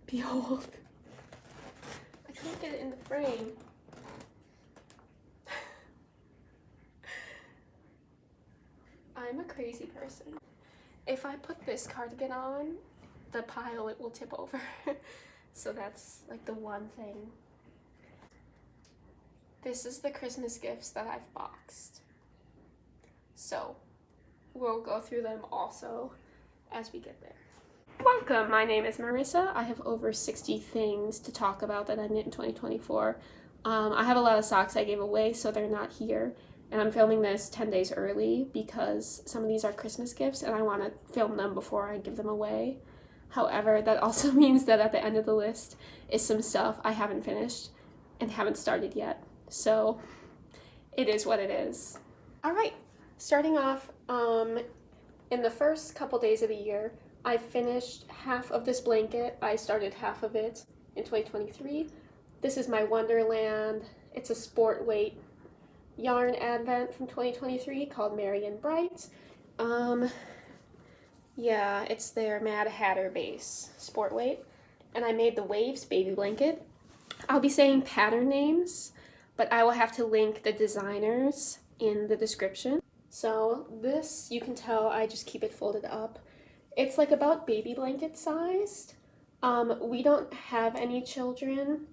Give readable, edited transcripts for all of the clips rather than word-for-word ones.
Behold. I can't get it in the frame. I'm a crazy person. If I put this cardigan on, the pile, it will tip over. So that's like the one thing. This is the Christmas gifts that I've boxed. So we'll go through them also as we get there. Welcome, my name is Marissa. I have over 60 things to talk about that I knit in 2024. I have a lot of socks I gave away, so they're not here. And I'm filming this 10 days early because some of these are Christmas gifts and I want to film them before I give them away. However, that also means that at the end of the list is some stuff I haven't finished and haven't started yet. So it is what it is. All right, starting off, in the first couple days of the year, I finished half of this blanket. I started half of it in 2023. This is my Wonderland. It's a sport weight yarn advent from 2023 called Merry and Bright. Yeah, it's their Mad Hatter base sport weight. And I made the Waves baby blanket. I'll be saying pattern names, but I will have to link the designers in the description. So this, you can tell I just keep it folded up. It's like about baby blanket sized. We don't have any children.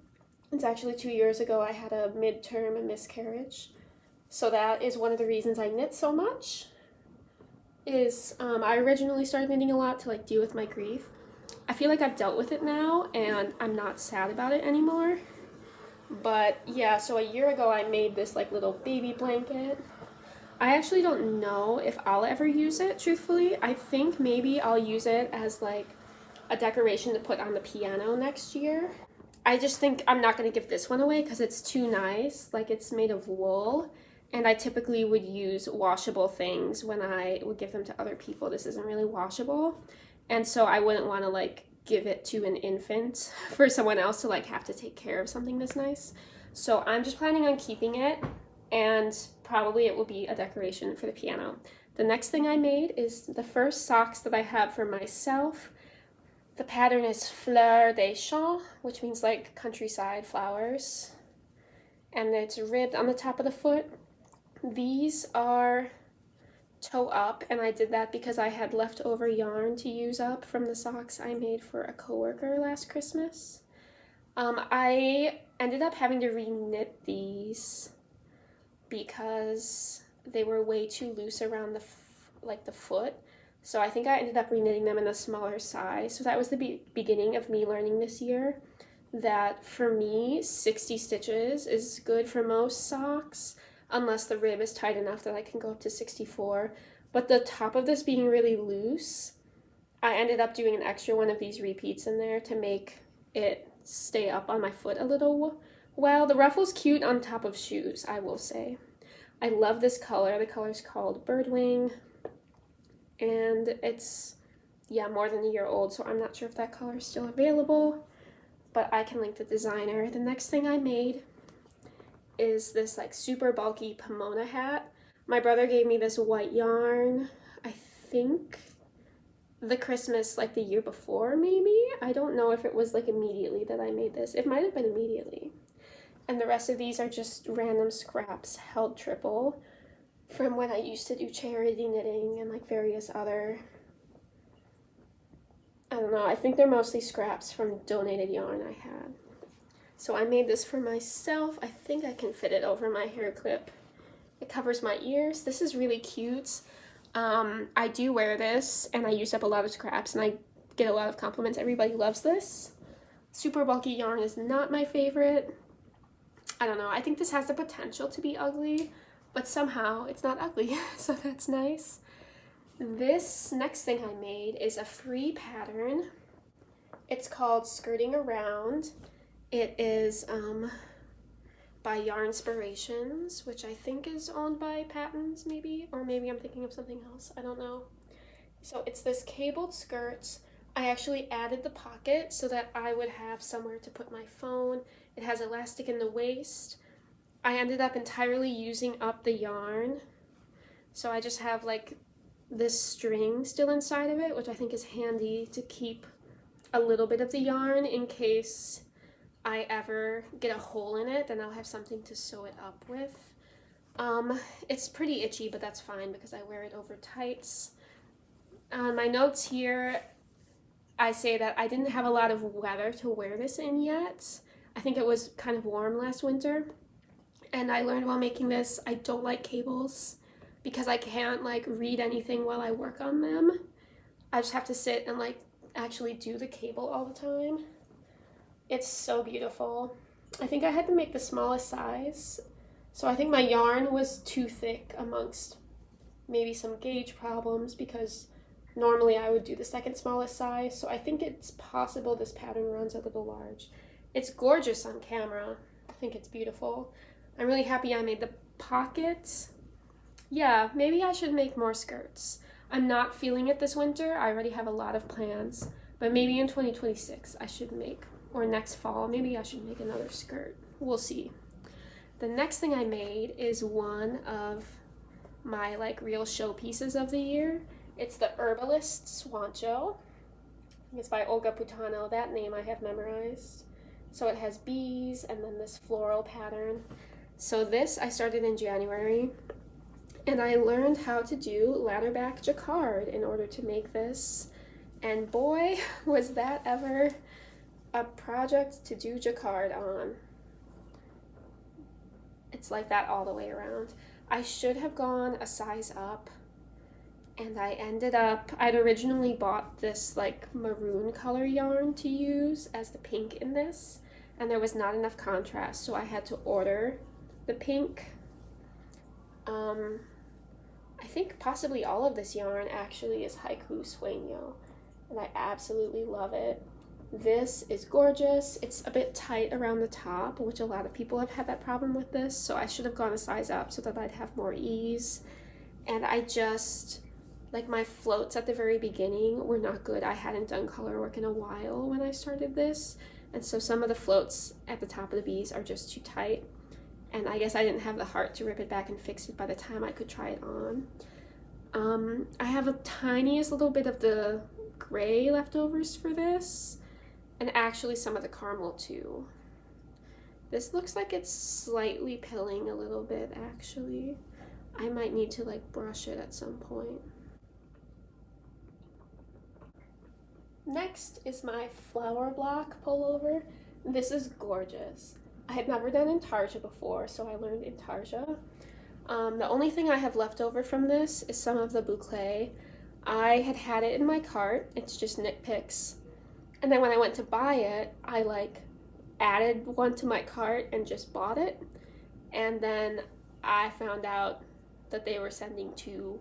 It's actually 2 years ago I had a midterm miscarriage. So that is one of the reasons I knit so much. I originally started knitting a lot to like deal with my grief. I feel like I've dealt with it now and I'm not sad about it anymore. But yeah, so a year ago I made this like little baby blanket. I actually don't know if I'll ever use it, truthfully. I think maybe I'll use it as like a decoration to put on the piano next year. I just think I'm not going to give this one away because it's too nice. Like, it's made of wool, and I typically would use washable things when I would give them to other people. This isn't really washable, and so I wouldn't want to like give it to an infant for someone else to like have to take care of something this nice. So I'm just planning on keeping it, and probably it will be a decoration for the piano. The next thing I made is the first socks that I have for myself. The pattern is Fleur des Champs, which means like countryside flowers. And it's ribbed on the top of the foot. These are toe up, and I did that because I had leftover yarn to use up from the socks I made for a coworker last Christmas. I ended up having to re-knit these because they were way too loose around the foot. So I think I ended up reknitting them in a smaller size. So that was the beginning of me learning this year that for me, 60 stitches is good for most socks, unless the rib is tight enough that I can go up to 64. But the top of this being really loose, I ended up doing an extra one of these repeats in there to make it stay up on my foot a little well. The ruffle's cute on top of shoes, I will say. I love this color. The color's called Birdwing. And it's, yeah, more than a year old, so I'm not sure if that color is still available, but I can link the designer. The next thing I made is this like super bulky Pomona hat. My brother gave me this white yarn, I think the Christmas like the year before maybe. I don't know if it was like immediately that I made this. It might have been immediately. And the rest of these are just random scraps held triple from when I used to do charity knitting and like various other, I don't know, I think they're mostly scraps from donated yarn I had. So I made this for myself. I think I can fit it over my hair clip. It covers my ears. This is really cute. I do wear this and I use up a lot of scraps and I get a lot of compliments. Everybody loves this. Super bulky yarn is not my favorite. I don't know, I think this has the potential to be ugly, but somehow it's not ugly, so that's nice. This next thing I made is a free pattern. It's called Skirting Around. It is by Yarnspirations, which I think is owned by Patterns maybe, or maybe I'm thinking of something else, I don't know. So it's this cabled skirt. I actually added the pocket so that I would have somewhere to put my phone. It has elastic in the waist. I ended up entirely using up the yarn, so I just have like this string still inside of it, which I think is handy to keep a little bit of the yarn in case I ever get a hole in it, then I'll have something to sew it up with. It's pretty itchy, but that's fine because I wear it over tights. On my notes here, I say that I didn't have a lot of weather to wear this in yet. I think it was kind of warm last winter. And I learned while making this, I don't like cables because I can't like read anything while I work on them. I just have to sit and like actually do the cable all the time. It's so beautiful. I think I had to make the smallest size. So I think my yarn was too thick amongst maybe some gauge problems because normally I would do the second smallest size. So I think it's possible this pattern runs a little large. It's gorgeous on camera. I think it's beautiful. I'm really happy I made the pockets. Yeah, maybe I should make more skirts. I'm not feeling it this winter. I already have a lot of plans, but maybe in 2026 I should make, or next fall, maybe I should make another skirt. We'll see. The next thing I made is one of my like real showpieces of the year. It's the Herbalist Swoncho. It's by Olga Putano. That name I have memorized. So it has bees and then this floral pattern. So this I started in January, and I learned how to do ladderback jacquard in order to make this. And boy, was that ever a project to do jacquard on. It's like that all the way around. I should have gone a size up, and I ended up, I'd originally bought this like maroon color yarn to use as the pink in this, and there was not enough contrast, so I had to order the pink. I think possibly all of this yarn actually is Haiku Sueño, and I absolutely love it. This is gorgeous. It's a bit tight around the top, which a lot of people have had that problem with this, so I should have gone a size up so that I'd have more ease. And I just, like my floats at the very beginning were not good. I hadn't done color work in a while when I started this, and so some of the floats at the top of the bees are just too tight. And I guess I didn't have the heart to rip it back and fix it by the time I could try it on. I have a tiniest little bit of the gray leftovers for this, and actually some of the caramel too. This looks like it's slightly pilling a little bit actually. I might need to like brush it at some point. Next is my flower block pullover. This is gorgeous. I had never done intarsia before, so I learned intarsia. The only thing I have left over from this is some of the boucle. I had it in my cart. It's just knit picks. And then when I went to buy it, I like added one to my cart and just bought it. And then I found out that they were sending two.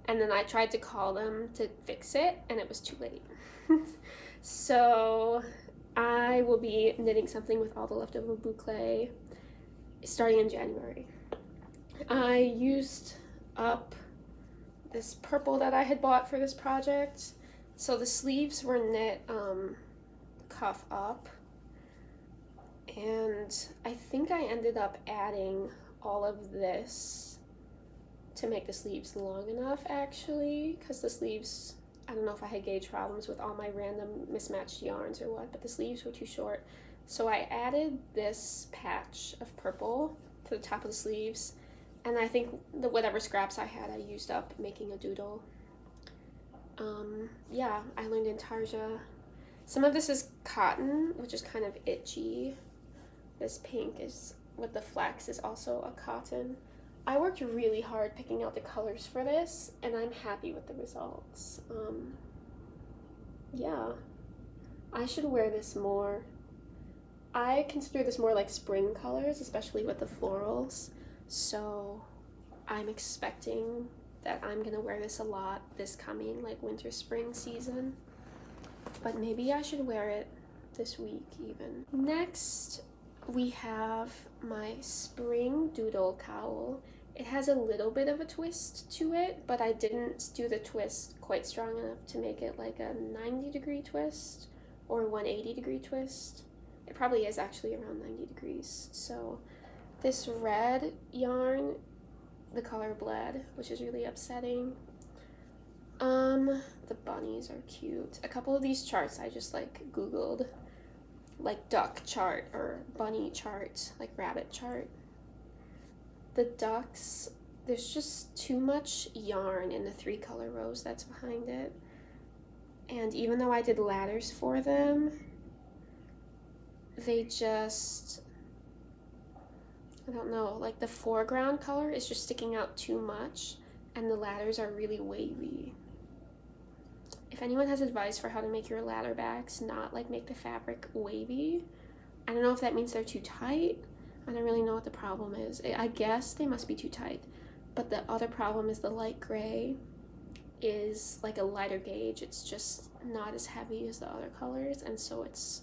And then I tried to call them to fix it, and it was too late. So I will be knitting something with all the leftover boucle starting in January. I used up this purple that I had bought for this project. So the sleeves were knit cuff up, and I think I ended up adding all of this to make the sleeves long enough actually, because the sleeves, I don't know if I had gauge problems with all my random mismatched yarns or what, but the sleeves were too short. So I added this patch of purple to the top of the sleeves, and I think the whatever scraps I had I used up making a doodle. Yeah, I learned intarsia. Some of this is cotton, which is kind of itchy. This pink is with the flex is also a cotton. I worked really hard picking out the colors for this, and I'm happy with the results. Yeah, I should wear this more. I consider this more like spring colors, especially with the florals. So I'm expecting that I'm gonna wear this a lot this coming like winter spring season, but maybe I should wear it this week even. Next we have my spring doodle cowl. It has a little bit of a twist to it, but I didn't do the twist quite strong enough to make it like a 90-degree twist or 180-degree twist. It probably is actually around 90 degrees. So this red yarn, the color bled, which is really upsetting. The bunnies are cute. A couple of these charts I just like Googled, like duck chart or bunny chart, like rabbit chart. The ducks, there's just too much yarn in the 3-color rows that's behind it. And even though I did ladders for them, they just, I don't know, like the foreground color is just sticking out too much and the ladders are really wavy. If anyone has advice for how to make your ladder backs not like make the fabric wavy, I don't know if that means they're too tight. I don't really know what the problem is. I guess they must be too tight. But the other problem is the light gray is like a lighter gauge. It's just not as heavy as the other colors, and so it's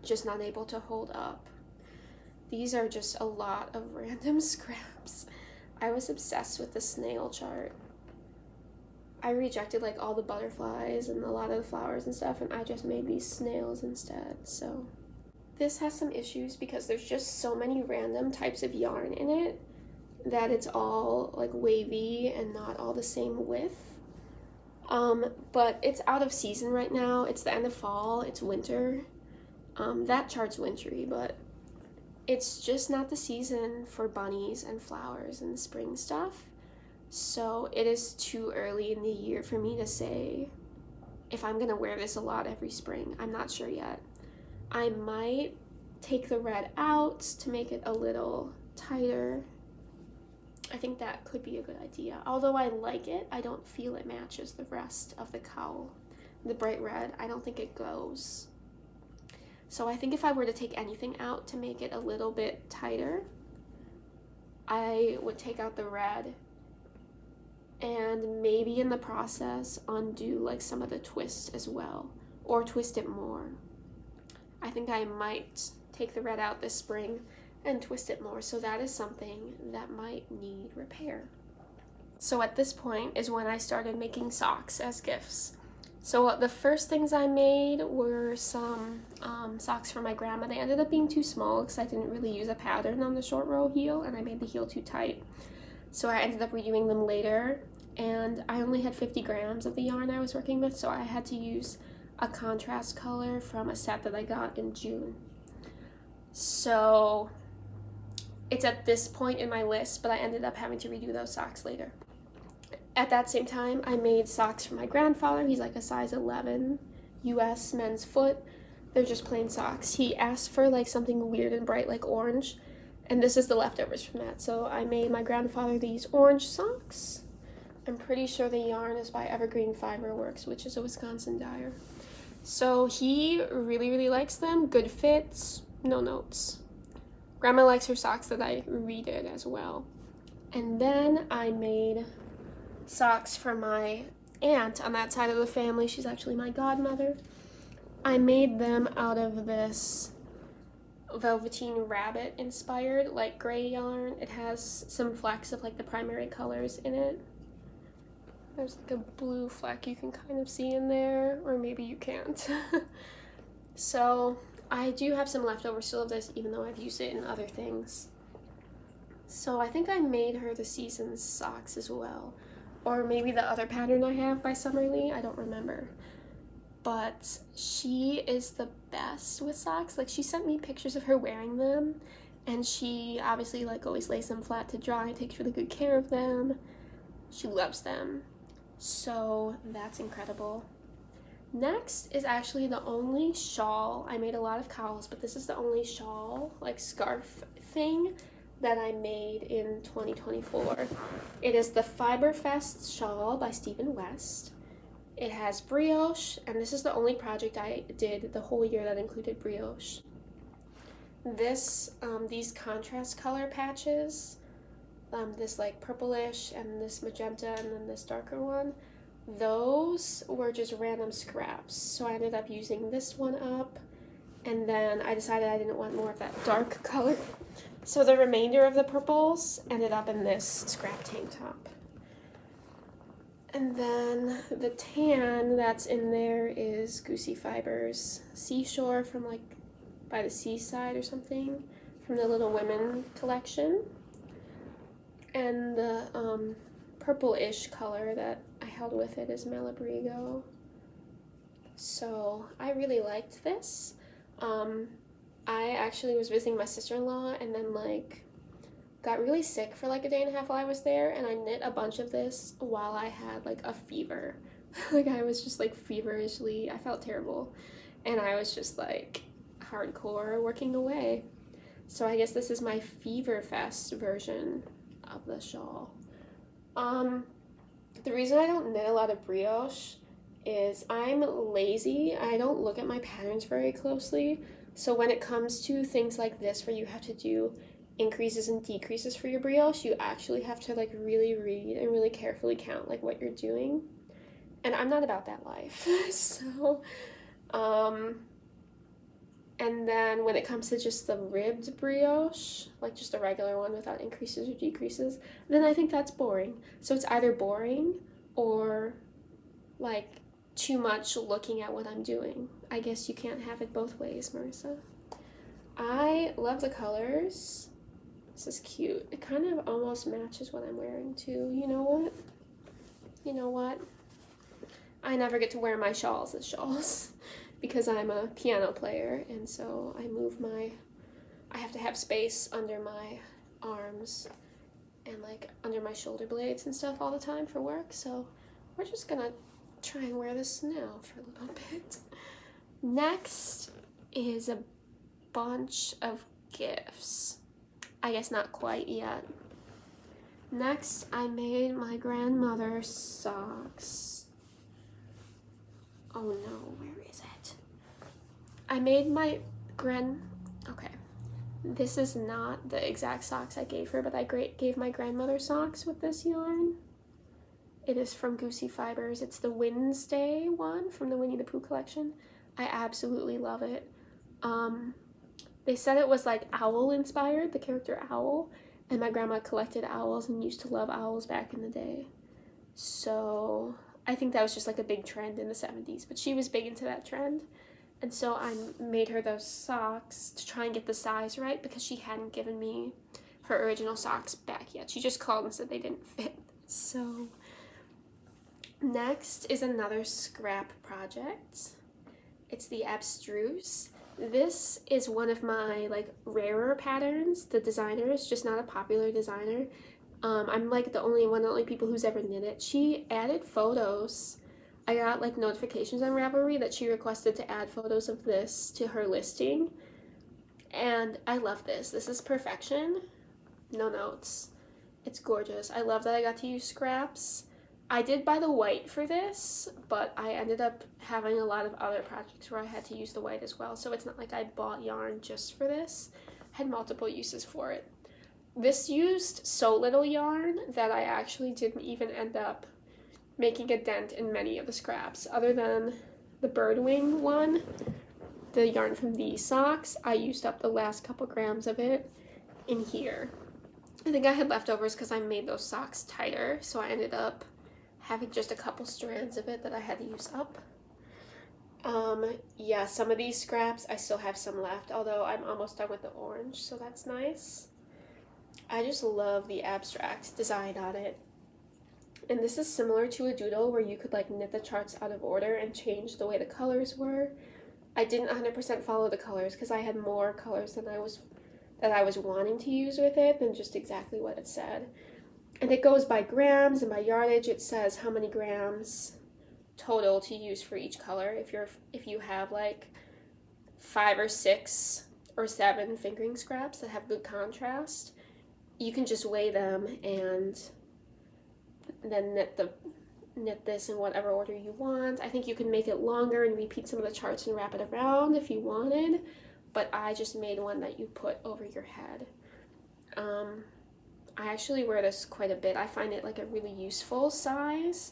just not able to hold up. These are just a lot of random scraps. I was obsessed with the snail chart. I rejected like all the butterflies and a lot of the flowers and stuff, and I just made these snails instead. So this has some issues because there's just so many random types of yarn in it that it's all like wavy and not all the same width. But it's out of season right now. It's the end of fall, it's winter. That chart's wintry, but it's just not the season for bunnies and flowers and spring stuff. So it is too early in the year for me to say if I'm gonna wear this a lot every spring. I'm not sure yet. I might take the red out to make it a little tighter. I think that could be a good idea. Although I like it, I don't feel it matches the rest of the cowl. The bright red, I don't think it goes. So I think if I were to take anything out to make it a little bit tighter, I would take out the red and maybe in the process undo like some of the twist as well, or twist it more. I think I might take the red out this spring and twist it more, so that is something that might need repair. So at this point is when I started making socks as gifts. So the first things I made were some socks for my grandma. They ended up being too small because I didn't really use a pattern on the short row heel and I made the heel too tight. So I ended up redoing them later, and I only had 50 grams of the yarn I was working with, so I had to use a contrast color from a set that I got in June. So it's at this point in my list, but I ended up having to redo those socks later. At that same time, I made socks for my grandfather. He's like a size 11 US men's foot. They're just plain socks. He asked for like something weird and bright like orange, and this is the leftovers from that. So I made my grandfather these orange socks. I'm pretty sure the yarn is by Evergreen Fiber Works, which is a Wisconsin dyer. So he really, really likes them. Good fits, no notes. Grandma likes her socks that I redid as well. And then I made socks for my aunt on that side of the family. She's actually my godmother. I made them out of this velveteen rabbit inspired like gray yarn. It has some flecks of like the primary colors in it. There's like a blue fleck you can kind of see in there, or maybe you can't. So I do have some leftover still of this, even though I've used it in other things. So I think I made her the season's socks as well, or maybe the other pattern I have by Summerly, I don't remember. But she is the best with socks. Like, she sent me pictures of her wearing them, and she obviously like always lays them flat to dry and takes really good care of them. She loves them. So that's incredible. Next is actually the only shawl. I made a lot of cowls, but this is the only shawl, like scarf thing, that I made in 2024. It is the Fiberfest shawl by Stephen West. It has brioche, and this is the only project I did the whole year that included brioche. These contrast color patches, this like purplish and this magenta and then this darker one, those were just random scraps. So I ended up using this one up, and then I decided I didn't want more of that dark color. So the remainder of the purples ended up in this scrap tank top. And then the tan that's in there is Goosey Fibers Seashore from like by the seaside or something, from the Little Women collection. And the purple-ish color that I held with it is Malabrigo. So I really liked this. I actually was visiting my sister-in-law and then like got really sick for like a day and a half while I was there, and I knit a bunch of this while I had like a fever. Like I was just like feverishly, I felt terrible, and I was just like hardcore working away. So I guess this is my Fever Fest version of the shawl. The reason I don't knit a lot of brioche is I'm lazy. I don't look at my patterns very closely. So when it comes to things like this where you have to do increases and decreases for your brioche, you actually have to like really read and really carefully count like what you're doing. And I'm not about that life. So, and then when it comes to just the ribbed brioche, like just a regular one without increases or decreases, then I think that's boring. So it's either boring or like too much looking at what I'm doing. I guess you can't have it both ways, Marissa. I love the colors. This is cute. It kind of almost matches what I'm wearing too. You know what? You know what? I never get to wear my shawls as shawls because I'm a piano player, and so I have to have space under my arms and like under my shoulder blades and stuff all the time for work. So we're just gonna try and wear this now for a little bit. Next is a bunch of gifts. I guess not quite yet. Next, I made my grandmother socks. Oh no, where is it? I made my okay. This is not the exact socks I gave her, but I gave my grandmother socks with this yarn. It is from Goosey Fibers. It's the Wednesday one from the Winnie the Pooh collection. I absolutely love it. They said it was like owl inspired, the character Owl, and my grandma collected owls and used to love owls back in the day. So I think that was just like a big trend in the 70s, but she was big into that trend. And so I made her those socks to try and get the size right because she hadn't given me her original socks back yet. She just called and said they didn't fit. So next is another scrap project. It's the Abstruse. This is one of my like rarer patterns. The designer is just not a popular designer. I'm like the only people who's ever knit it. She added photos. I got like notifications on Ravelry that she requested to add photos of this to her listing. And I love this. This is perfection. No notes. It's gorgeous. I love that I got to use scraps. I did buy the white for this, but I ended up having a lot of other projects where I had to use the white as well. So it's not like I bought yarn just for this. I had multiple uses for it. This used so little yarn that I actually didn't even end up making a dent in many of the scraps. Other than the birdwing one, the yarn from these socks, I used up the last couple grams of it in here. I think I had leftovers because I made those socks tighter, so I ended up having just a couple strands of it that I had to use up. Yeah, some of these scraps, I still have some left, although I'm almost done with the orange, so that's nice. I just love the abstract design on it. And this is similar to a doodle where you could like knit the charts out of order and change the way the colors were. I didn't 100% follow the colors because I had more colors than I was wanting to use with it than just exactly what it said. And it goes by grams and by yardage. It says how many grams total to use for each color. If you have like 5 or 6 or 7 fingering scraps that have good contrast, you can just weigh them and then knit this in whatever order you want. I think you can make it longer and repeat some of the charts and wrap it around if you wanted, but I just made one that you put over your head. I actually wear this quite a bit. I find it like a really useful size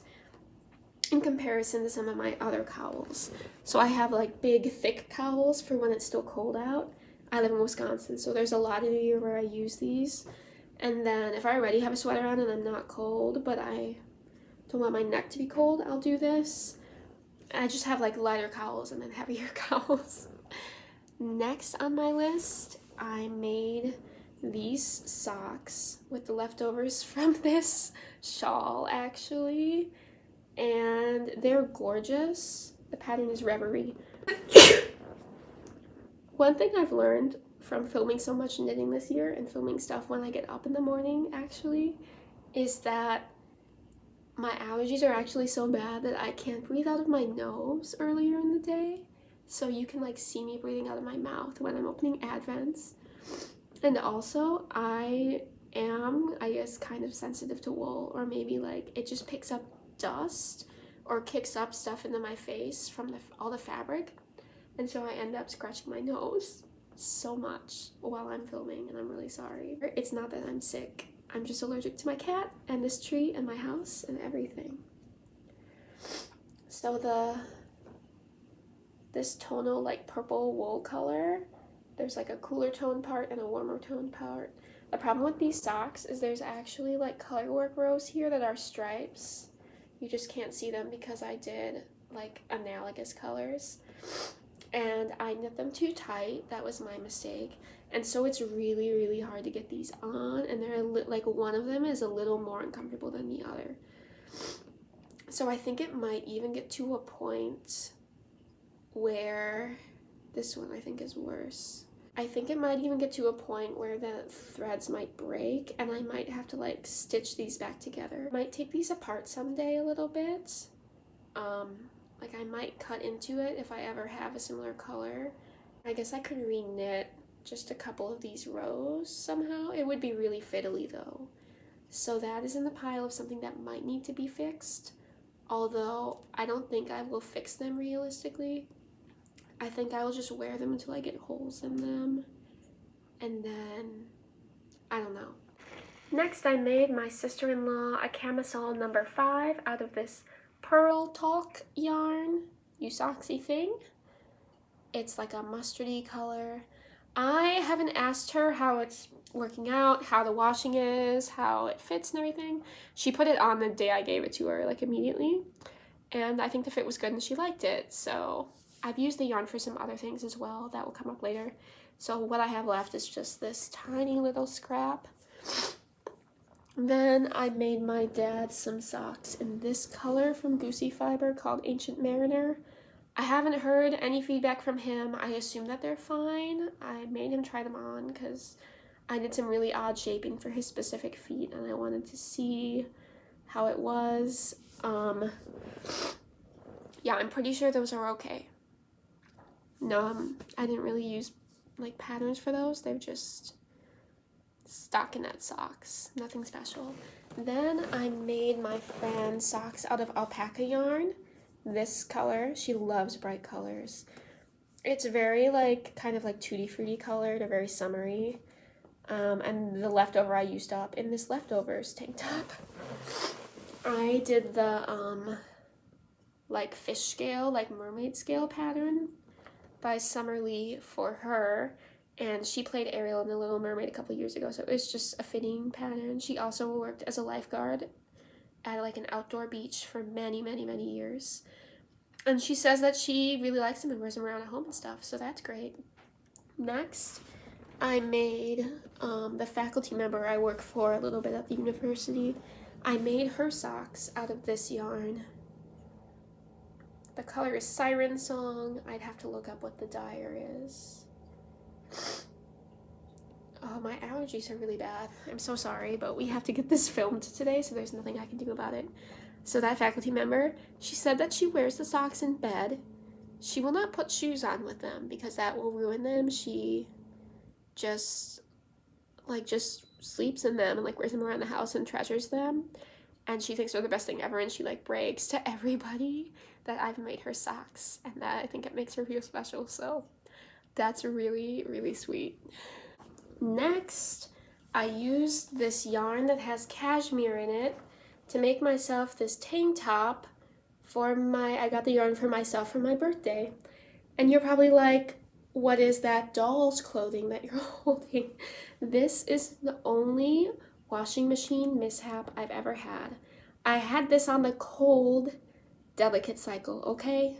in comparison to some of my other cowls. So I have like big, thick cowls for when it's still cold out. I live in Wisconsin, so there's a lot of the year where I use these. And then if I already have a sweater on and I'm not cold, but I don't want my neck to be cold, I'll do this. I just have like lighter cowls and then heavier cowls. Next on my list, I made these socks with the leftovers from this shawl, actually. and they're gorgeous. The pattern is Reverie. One thing I've learned from filming so much knitting this year and filming stuff when I get up in the morning actually is that my allergies are actually so bad that I can't breathe out of my nose earlier in the day. So you can like see me breathing out of my mouth when I'm opening Advents. And also I am, I guess, kind of sensitive to wool, or maybe like it just picks up dust or kicks up stuff into my face from all the fabric. And so I end up scratching my nose so much while I'm filming, and I'm really sorry. It's not that I'm sick. I'm just allergic to my cat and this tree and my house and everything. So this tonal like purple wool color, there's like a cooler tone part and a warmer tone part. The problem with these socks is there's actually like color work rows here that are stripes. You just can't see them because I did like analogous colors. And I knit them too tight. That was my mistake. And so it's really, really hard to get these on. And they're like one of them is a little more uncomfortable than the other. So I think it might even get to a point where this one I think is worse. I think it might even get to a point where the threads might break and I might have to like stitch these back together. I might take these apart someday a little bit. Like I might cut into it if I ever have a similar color. I guess I could re-knit just a couple of these rows somehow. It would be really fiddly though. So that is in the pile of something that might need to be fixed. Although I don't think I will fix them realistically. I think I will just wear them until I get holes in them. And then, I don't know. Next I made my sister-in-law a camisole number 5 out of this Pearl Talk yarn, you socksy thing. It's like a mustardy color. I haven't asked her how it's working out, how the washing is, how it fits and everything. She put it on the day I gave it to her, like immediately. And I think the fit was good and she liked it. So I've used the yarn for some other things as well that will come up later. So what I have left is just this tiny little scrap. Then I made my dad some socks in this color from Goosey Fiber called Ancient Mariner. I haven't heard any feedback from him. I assume that they're fine. I made him try them on because I did some really odd shaping for his specific feet and I wanted to see how it was. Yeah, I'm pretty sure those are okay. No, I didn't really use like patterns for those. They're just stockinette socks, nothing special. Then I made my friend socks out of alpaca yarn, this color. She loves bright colors. It's very like kind of like tutti frutti colored, or very summery. And the leftover I used up in this leftovers tank top. I did the like fish scale, like mermaid scale pattern by Summer Lee for her. And she played Ariel in The Little Mermaid a couple years ago, so it was just a fitting pattern. She also worked as a lifeguard at like an outdoor beach for many, many, many years. And she says that she really likes them and wears them around at home and stuff, so that's great. Next, I made the faculty member I work for a little bit at the university. I made her socks out of this yarn. The color is Siren Song. I'd have to look up what the dyer is. Oh, my allergies are really bad. I'm so sorry, but we have to get this filmed today, so there's nothing I can do about it. So that faculty member, she said that she wears the socks in bed. She will not put shoes on with them because that will ruin them. She just sleeps in them and like wears them around the house and treasures them. And she thinks they're the best thing ever, and she like brags to everybody that I've made her socks, and that I think it makes her feel special, so that's really, really sweet. Next, I used this yarn that has cashmere in it to make myself this tank top I got the yarn for myself for my birthday. And you're probably like, what is that doll's clothing that you're holding? This is the only washing machine mishap I've ever had. I had this on the cold, delicate cycle, okay?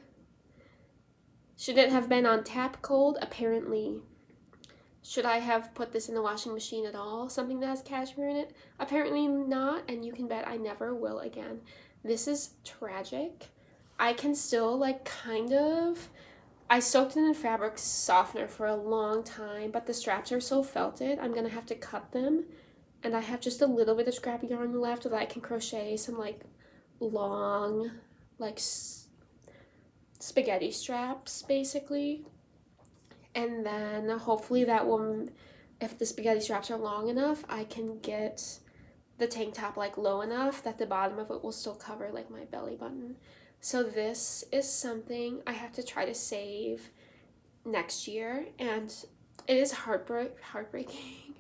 Should it have been on tap cold? Apparently. Should I have put this in the washing machine at all? Something that has cashmere in it? Apparently not, and you can bet I never will again. This is tragic. I can still like kind of, I soaked it in fabric softener for a long time, but the straps are so felted, I'm gonna have to cut them. And I have just a little bit of scrap yarn left that I can crochet some like long, like spaghetti straps basically. And then hopefully that will, if the spaghetti straps are long enough, I can get the tank top like low enough that the bottom of it will still cover like my belly button. So this is something I have to try to save next year, and it is heartbreaking.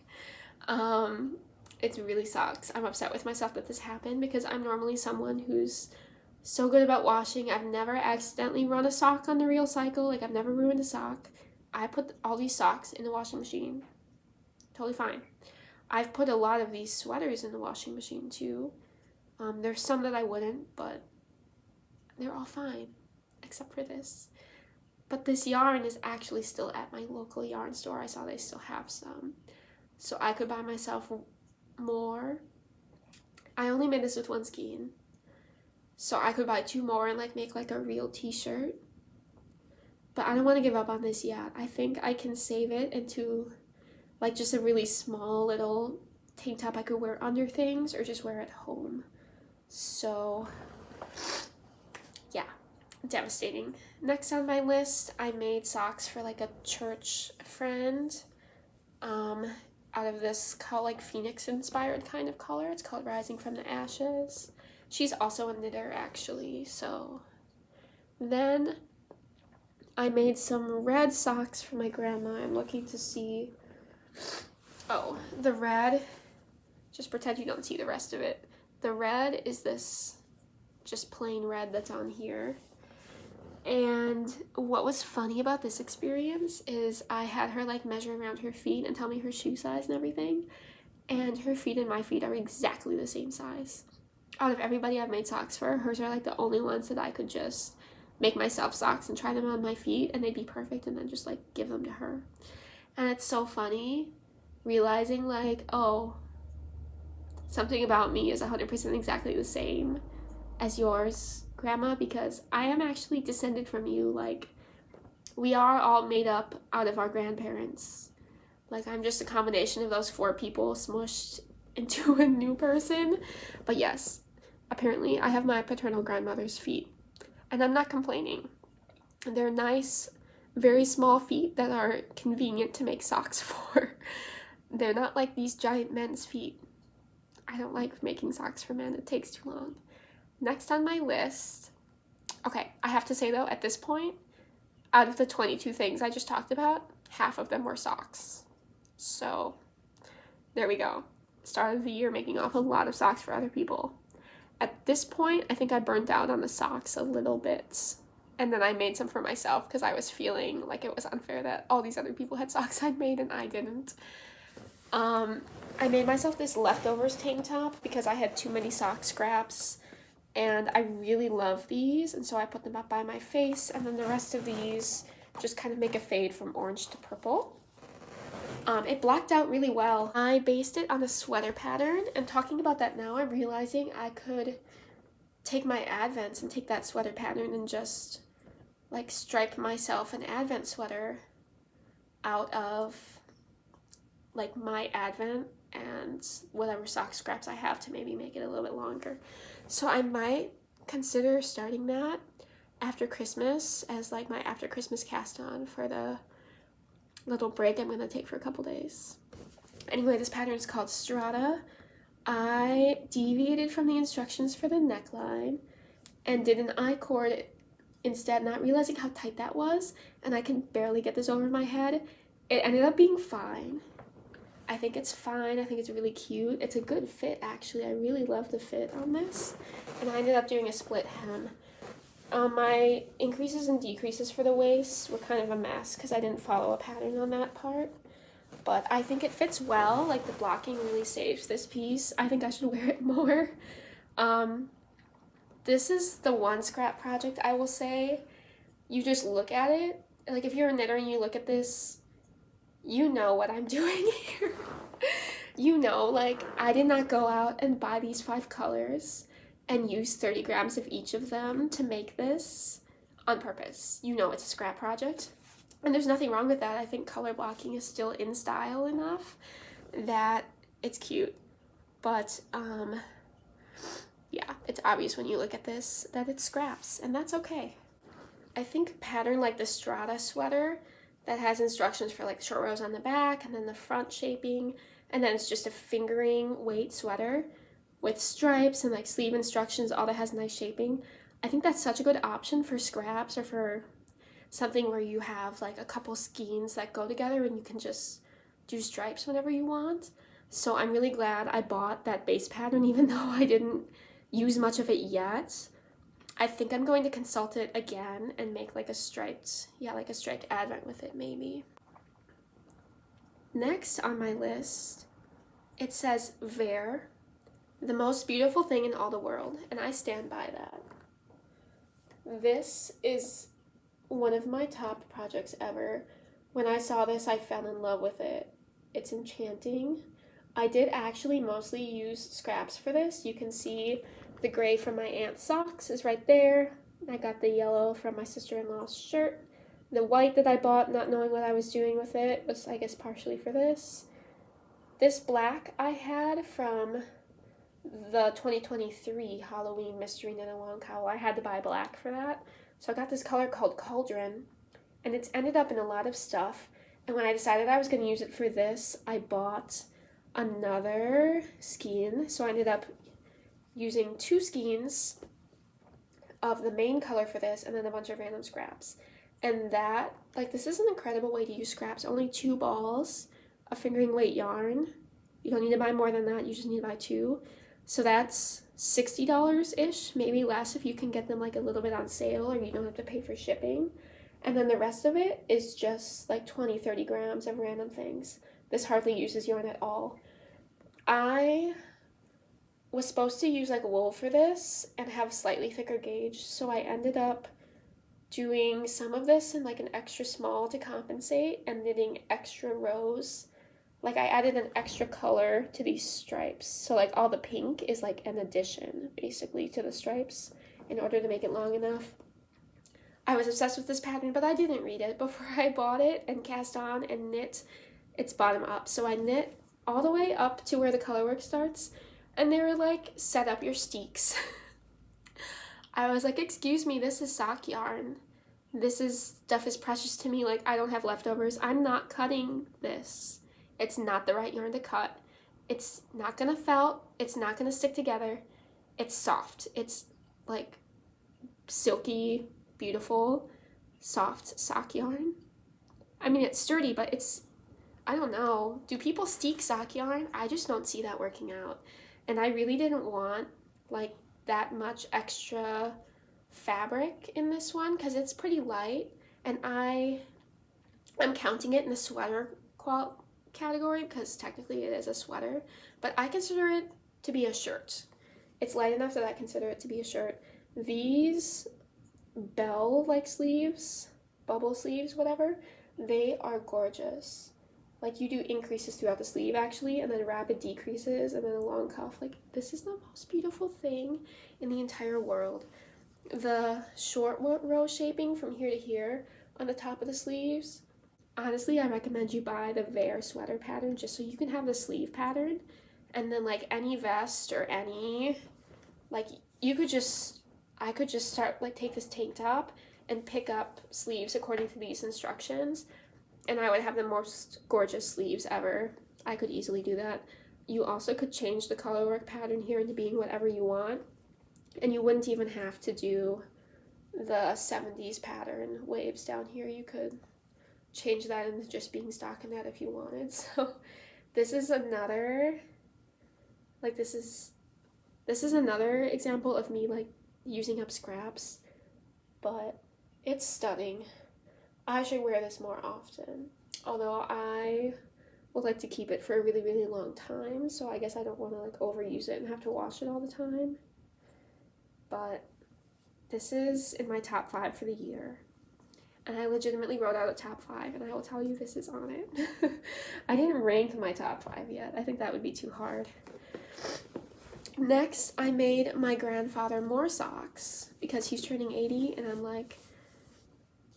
It really sucks. I'm upset with myself that this happened because I'm normally someone who's so good about washing. I've never accidentally run a sock on the Real Cycle. Like, I've never ruined a sock. I put all these socks in the washing machine. Totally fine. I've put a lot of these sweaters in the washing machine too. There's some that I wouldn't, but they're all fine, except for this. But this yarn is actually still at my local yarn store. I saw they still have some. So I could buy myself more. I only made this with one skein. So I could buy 2 more and like make like a real t-shirt. But I don't want to give up on this yet. I think I can save it into like just a really small little tank top I could wear under things or just wear at home. So yeah, devastating. Next on my list, I made socks for like a church friend out of this like Phoenix inspired kind of color. It's called Rising from the Ashes. She's also a knitter actually. So then I made some red socks for my grandma. I'm looking to see, oh, the red, just pretend you don't see the rest of it. The red is this just plain red that's on here. And what was funny about this experience is I had her like measure around her feet and tell me her shoe size and everything. And her feet and my feet are exactly the same size. Out of everybody I've made socks for, hers are like the only ones that I could just make myself socks and try them on my feet and they'd be perfect and then just like give them to her. And it's so funny realizing like, oh, something about me is 100% exactly the same as yours, Grandma, because I am actually descended from you. Like, we are all made up out of our grandparents. Like, I'm just a combination of those 4 people smushed into a new person. But yes, apparently I have my paternal grandmother's feet. And I'm not complaining. They're nice, very small feet that are convenient to make socks for. They're not like these giant men's feet. I don't like making socks for men. It takes too long. Next on my list, okay, I have to say though, at this point, out of the 22 things I just talked about, half of them were socks. So there we go. Start of the year making off a lot of socks for other people. At this point, I think I burnt out on the socks a little bit. And then I made some for myself because I was feeling like it was unfair that all these other people had socks I'd made and I didn't. I made myself this leftovers tank top because I had too many sock scraps. And I really love these, and so I put them up by my face, and then the rest of these just kind of make a fade from orange to purple. It blacked out really well. I based it on a sweater pattern, and talking about that now, I'm realizing I could take my advents and take that sweater pattern and just like stripe myself an advent sweater out of like my advent and whatever sock scraps I have to maybe make it a little bit longer. So I might consider starting that after Christmas as like my after Christmas cast on for the little break I'm going to take for a couple days. Anyway, this pattern is called Strata. I deviated from the instructions for the neckline and did an I-cord instead, not realizing how tight that was, and I can barely get this over my head. It ended up being fine. I think it's fine. I think it's really cute. It's a good fit, actually. I really love the fit on this. And I ended up doing a split hem. My increases and decreases for the waist were kind of a mess because I didn't follow a pattern on that part. But I think it fits well. Like, the blocking really saves this piece. I think I should wear it more. This is the one scrap project, I will say. You just look at it. Like, if you're a knitter and you look at this, you know what I'm doing here. You know, like, I did not go out and buy these 5 colors. and used 30 grams of each of them to make this on purpose. You know it's a scrap project. And there's nothing wrong with that. I think color blocking is still in style enough that it's cute. But, yeah, it's obvious when you look at this that it's scraps, and that's okay. I think a pattern like the Strata sweater that has instructions for like short rows on the back and then the front shaping, and then it's just a fingering weight sweater with stripes and like sleeve instructions, all that has nice shaping. I think that's such a good option for scraps or for something where you have like a couple skeins that go together and you can just do stripes whenever you want. So I'm really glad I bought that base pattern even though I didn't use much of it yet. I think I'm going to consult it again and make like a striped advent with it maybe. Next on my list, it says Ver, the most beautiful thing in all the world, and I stand by that. This is one of my top projects ever. When I saw this, I fell in love with it. It's enchanting. I did actually mostly use scraps for this. You can see the gray from my aunt's socks is right there. I got the yellow from my sister-in-law's shirt. The white that I bought, not knowing what I was doing with it, was, I guess, partially for this. This black I had from the 2023 Halloween Mystery Knit Along Cowl. I had to buy black for that. So I got this color called Cauldron, and it's ended up in a lot of stuff. And when I decided I was going to use it for this, I bought another skein. So I ended up using 2 skeins of the main color for this and then a bunch of random scraps. And that, like, this is an incredible way to use scraps. Only 2 balls of fingering weight yarn. You don't need to buy more than that. You just need to buy 2. So that's $60-ish, maybe less if you can get them like a little bit on sale or you don't have to pay for shipping. And then the rest of it is just like 20-30 grams of random things. This hardly uses yarn at all. I was supposed to use like wool for this and have slightly thicker gauge, so I ended up doing some of this in like an extra small to compensate and knitting extra rows. Like I added an extra color to these stripes, so like all the pink is like an addition basically to the stripes in order to make it long enough. I was obsessed with this pattern, but I didn't read it before I bought it and cast on and knit its bottom up. So I knit all the way up to where the colorwork starts, and they were like, set up your steeks. I was like, excuse me, this is sock yarn. Stuff is precious to me, like I don't have leftovers. I'm not cutting this. It's not the right yarn to cut. It's not gonna felt. It's not gonna stick together. It's soft. It's like silky, beautiful, soft sock yarn. I mean, it's sturdy, but it's, I don't know. Do people steek sock yarn? I just don't see that working out. And I really didn't want like that much extra fabric in this one because it's pretty light. And I'm counting it in the sweater category because technically it is a sweater, but I consider it to be a shirt. It's light enough that I consider it to be a shirt. These bell-like sleeves, bubble sleeves, whatever, they are gorgeous. Like you do increases throughout the sleeve actually, and then rapid decreases, and then a long cuff. Like this is the most beautiful thing in the entire world. The short row shaping from here to here on the top of the sleeves, honestly, I recommend you buy the Ver sweater pattern just so you can have the sleeve pattern, and then like any vest or any, like I could just start like take this tank top and pick up sleeves according to these instructions, and I would have the most gorgeous sleeves ever. I could easily do that. You also could change the colorwork pattern here into being whatever you want, and you wouldn't even have to do the 70s pattern waves down here. You could change that into just being stockinette if you wanted. So this is another, like this is another example of me like using up scraps, but it's stunning. I should wear this more often, although I would like to keep it for a really, really long time, so I guess I don't want to like overuse it and have to wash it all the time. But this is in my top 5 for the year. And I legitimately wrote out a top 5, and I will tell you this is on it. I didn't rank my top 5 yet. I think that would be too hard. Next, I made my grandfather more socks because he's turning 80, and I'm like,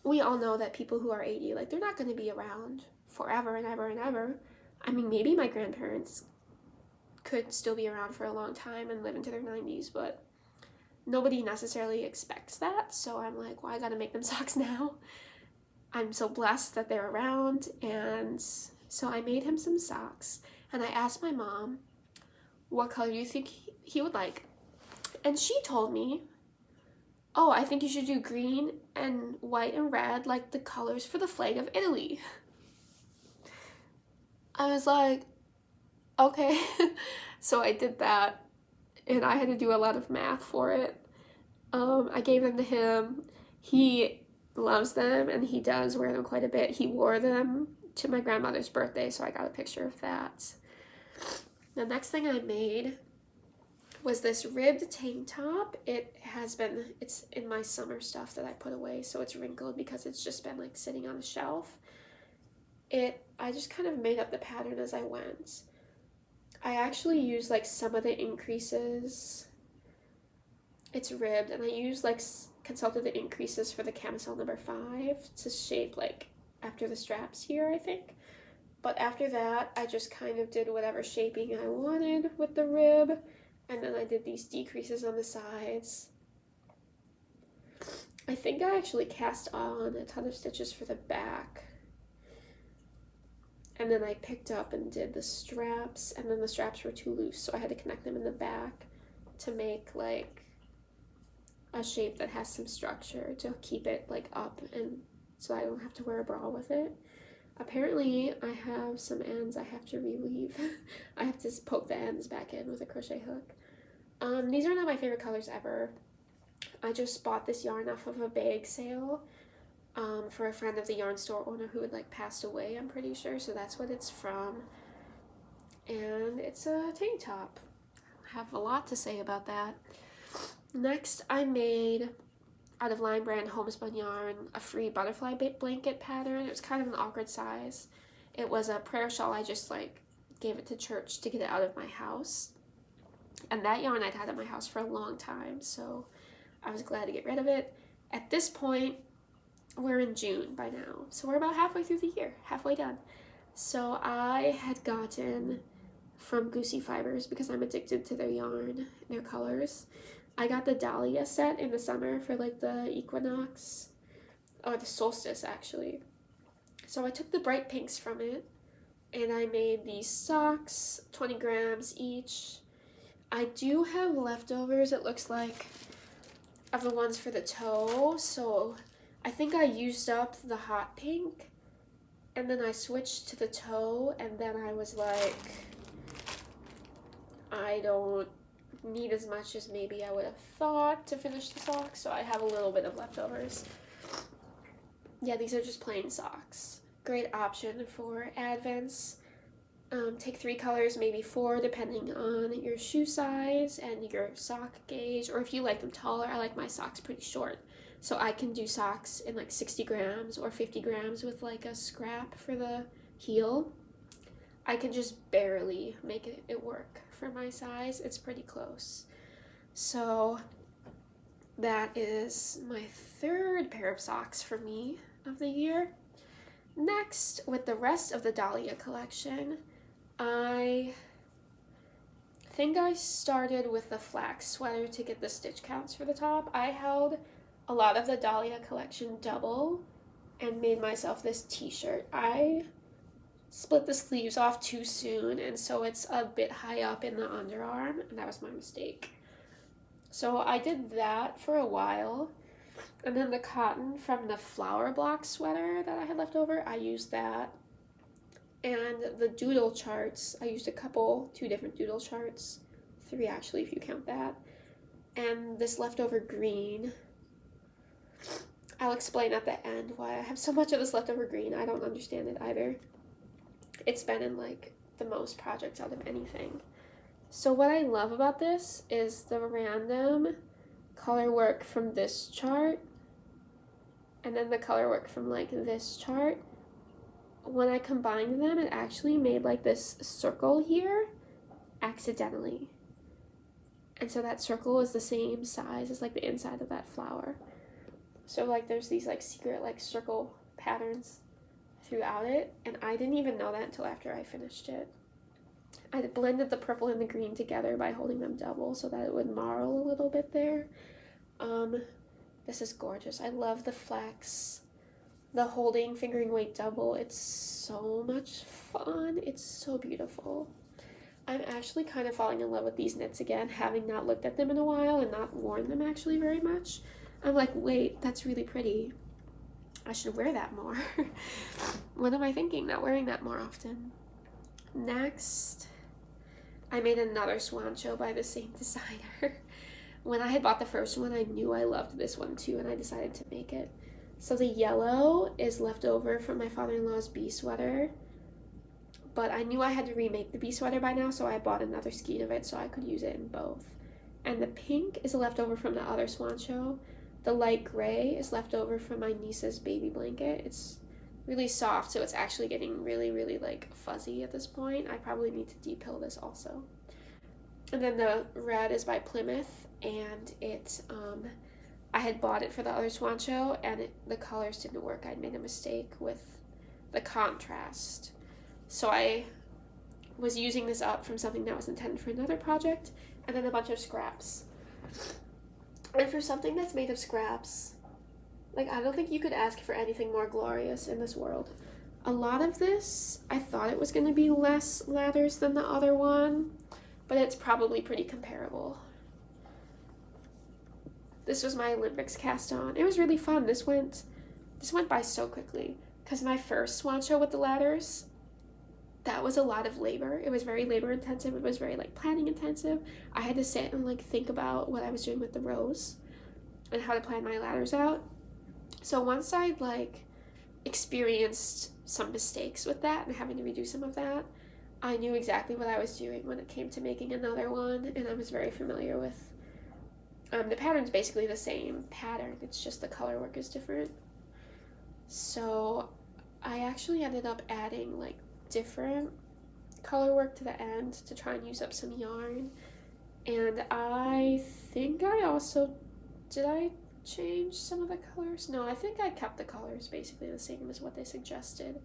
we all know that people who are 80, like, they're not going to be around forever and ever and ever. I mean, maybe my grandparents could still be around for a long time and live into their 90s, but nobody necessarily expects that. So I'm like, well, I gotta make them socks now. I'm so blessed that they're around. And so I made him some socks, and I asked my mom, what color do you think he would like? And she told me, oh, I think you should do green and white and red, like the colors for the flag of Italy. I was like, okay. So I did that, and I had to do a lot of math for it. I gave them to him. He loves them, and he does wear them quite a bit. He wore them to my grandmother's birthday, so I got a picture of that. The next thing I made was this ribbed tank top. It's in my summer stuff that I put away, so it's wrinkled because it's just been like sitting on a shelf. I just kind of made up the pattern as I went. I actually used like some of the increases. It's ribbed, and I used consulted the increases for the camisole number 5 to shape like after the straps here, I think. But after that, I just kind of did whatever shaping I wanted with the rib, and then I did these decreases on the sides. I think I actually cast on a ton of stitches for the back. And then I picked up and did the straps, and then the straps were too loose, so I had to connect them in the back to make like a shape that has some structure to keep it like up, and so I don't have to wear a bra with it. Apparently I have some ends I have to reweave. I have to poke the ends back in with a crochet hook. These are not my favorite colors ever. I just bought this yarn off of a bag sale for a friend of the yarn store owner who had like passed away, I'm pretty sure, so that's what it's from. And it's a tank top. I have a lot to say about that. Next, I made, out of Line Brand homespun yarn, a free butterfly blanket pattern. It was kind of an awkward size. It was a prayer shawl. I just like gave it to church to get it out of my house. And that yarn I'd had at my house for a long time, so I was glad to get rid of it. At this point, we're in June by now, so we're about halfway through the year, halfway done. So I had gotten from Goosey Fibers, because I'm addicted to their yarn, their colors, I got the Dahlia set in the summer for like the equinox, or the solstice actually. So I took the bright pinks from it, and I made these socks, 20 grams each. I do have leftovers, it looks like, of the ones for the toe, so I think I used up the hot pink, and then I switched to the toe, and then I was like, I don't need as much as maybe I would have thought to finish the socks, so I have a little bit of leftovers. Yeah, these are just plain socks. Great option for Advents. Take 3 colors, maybe 4, depending on your shoe size and your sock gauge, or if you like them taller. I like my socks pretty short, so I can do socks in like 60 grams or 50 grams with like a scrap for the heel. I can just barely make it work for my size. It's pretty close. So that is my 3rd pair of socks for me of the year. Next, with the rest of the Dahlia collection, I think I started with the flax sweater to get the stitch counts for the top. I held a lot of the Dahlia collection double and made myself this t-shirt. I split the sleeves off too soon, and so it's a bit high up in the underarm, and that was my mistake. So I did that for a while, and then the cotton from the flower block sweater that I had left over, I used that. And the doodle charts, I used 2 different doodle charts, 3 actually if you count that, and this leftover green. I'll explain at the end why I have so much of this leftover green. I don't understand it either. It's been in like the most projects out of anything. So what I love about this is the random color work from this chart, and then the color work from like this chart. When I combined them, it actually made like this circle here accidentally. And so that circle is the same size as like the inside of that flower. So like there's these like secret like circle patterns throughout it, and I didn't even know that until after I finished it. I blended the purple and the green together by holding them double so that it would marl a little bit there. This is gorgeous. I love the flex, the holding fingering weight double. It's so much fun. It's so beautiful. I'm actually kind of falling in love with these knits again, having not looked at them in a while and not worn them actually very much. I'm like, wait, that's really pretty. I should wear that more. What am I thinking? Not wearing that more often. Next, I made another Swoncho by the same designer. When I had bought the first one, I knew I loved this one too, and I decided to make it. So the yellow is left over from my father-in-law's bee sweater, but I knew I had to remake the bee sweater by now, so I bought another skein of it so I could use it in both. And the pink is a leftover from the other Swoncho. The light gray is left over from my niece's baby blanket. It's really soft, so it's actually getting really, really like fuzzy at this point. I probably need to depill this also. And then the red is by Plymouth, and it, I had bought it for the other Swoncho, and the colors didn't work. I'd made a mistake with the contrast. So I was using this up from something that was intended for another project, and then a bunch of scraps. And for something that's made of scraps, like, I don't think you could ask for anything more glorious in this world. A lot of this, I thought it was going to be less ladders than the other one, but it's probably pretty comparable. This was my Olympics cast on. It was really fun. This went by so quickly, because my first Swoncho with the ladders, that was a lot of labor. It was very labor intensive. It was very like planning intensive. I had to sit and like think about what I was doing with the rows and how to plan my ladders out. So once I'd like experienced some mistakes with that and having to redo some of that, I knew exactly what I was doing when it came to making another one, and I was very familiar with the pattern's basically the same pattern. It's just the color work is different. So I actually ended up adding like different color work to the end to try and use up some yarn. And I think I also, did I change some of the colors? No, I think I kept the colors basically the same as what they suggested,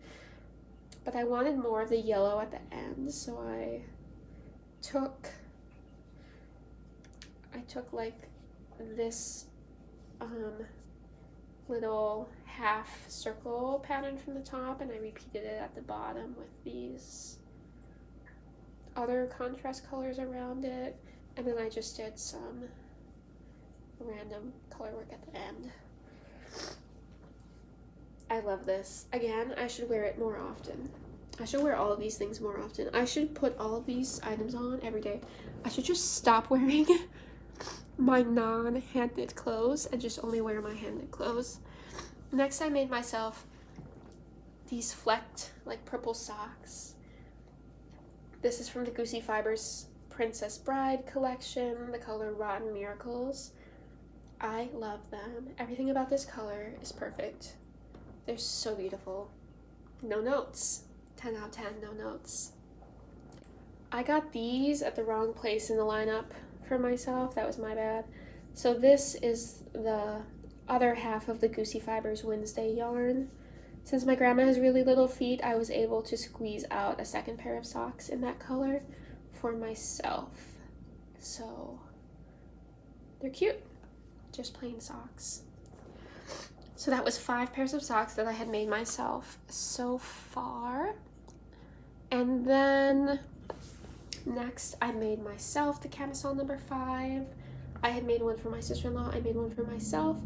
but I wanted more of the yellow at the end, so I took like this little half circle pattern from the top, and I repeated it at the bottom with these other contrast colors around it, and then I just did some random color work at the end. I love this. Again, I should wear it more often. I should wear all of these things more often. I should put all of these items on every day. I should just stop wearing my non-hand knit clothes and just only wear my hand knit clothes. Next, I made myself these flecked like purple socks. This is from the Goosey Fibers Princess Bride collection, the color Rotten Miracles. I love them. Everything about this color is perfect. They're so beautiful. No notes. 10 out of 10, no notes. I got these at the wrong place in the lineup for myself. That was my bad. So this is the other half of the Goosey Fibers Wednesday yarn. Since my grandma has really little feet, I was able to squeeze out a second pair of socks in that color for myself. So they're cute. Just plain socks. So that was 5 pairs of socks that I had made myself so far. And then next I made myself the camisole number 5. I had made one for my sister-in-law. I made one for myself.